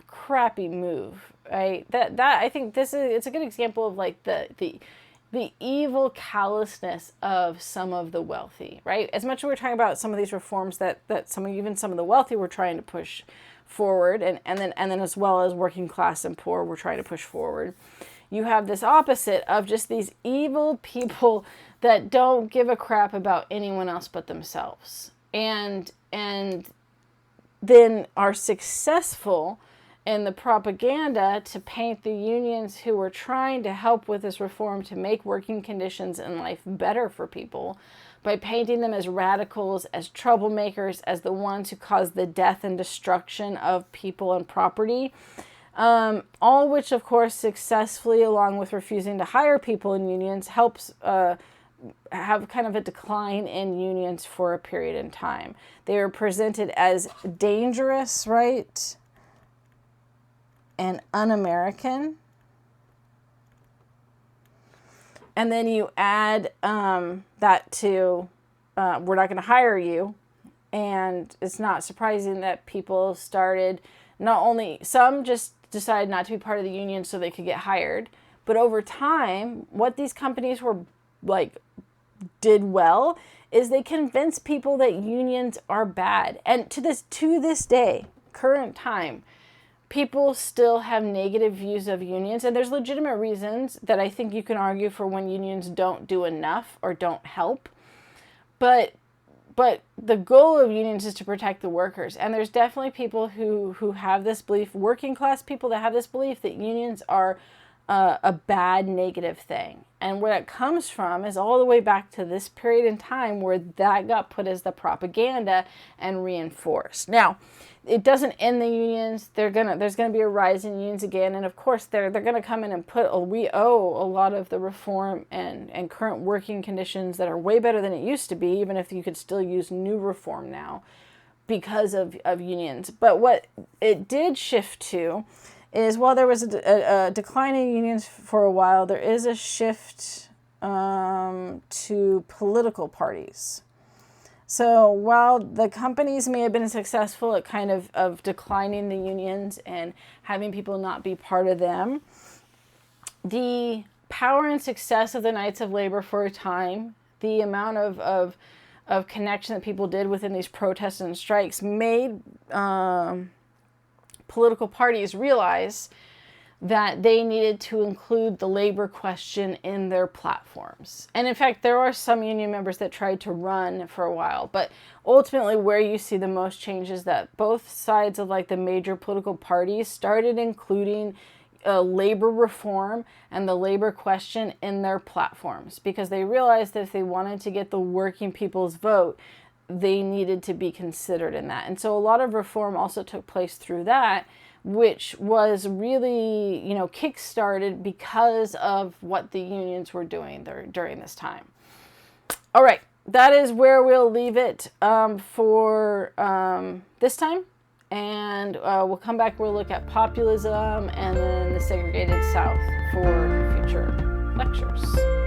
crappy move, right? That I think it's a good example of like the evil callousness of some of the wealthy, right? As much as we're talking about some of these reforms that some of the wealthy were trying to push forward, and then as well as working class and poor were trying to push forward, you have this opposite of just these evil people that don't give a crap about anyone else but themselves, and then are successful in the propaganda to paint the unions who were trying to help with this reform to make working conditions in life better for people by painting them as radicals, as troublemakers, as the ones who caused the death and destruction of people and property. All which, of course, successfully, along with refusing to hire people in unions, helps have kind of a decline in unions for a period in time. They are presented as dangerous, right, and un-American. And then you add that to, we're not going to hire you. And it's not surprising that people started, not only, some just decided not to be part of the union so they could get hired. But over time, what these companies were like, did well, is they convinced people that unions are bad. And to this day, current time, people still have negative views of unions, and there's legitimate reasons that I think you can argue for when unions don't do enough or don't help. But the goal of unions is to protect the workers, and there's definitely people who have this belief, working class people that have this belief that unions are a bad, negative thing. And where that comes from is all the way back to this period in time where that got put as the propaganda and reinforced. Now, it doesn't end the unions. There's gonna be a rise in unions again, and of course they're gonna come in and we owe a lot of the reform and current working conditions that are way better than it used to be, even if you could still use new reform now, because of unions. But what it did shift to is, while there was a decline in unions for a while, there is a shift to political parties. So while the companies may have been successful at kind of declining the unions and having people not be part of them, the power and success of the Knights of Labor for a time, the amount of connection that people did within these protests and strikes made political parties realize that they needed to include the labor question in their platforms. And in fact, there are some union members that tried to run for a while, but ultimately where you see the most change is that both sides of like the major political parties started including labor reform and the labor question in their platforms, because they realized that if they wanted to get the working people's vote, they needed to be considered in that. And so a lot of reform also took place through that, which was really, you know, kick-started because of what the unions were doing there during this time. All right, that is where we'll leave it for this time. And we'll come back, we'll look at populism and then the segregated South for future lectures.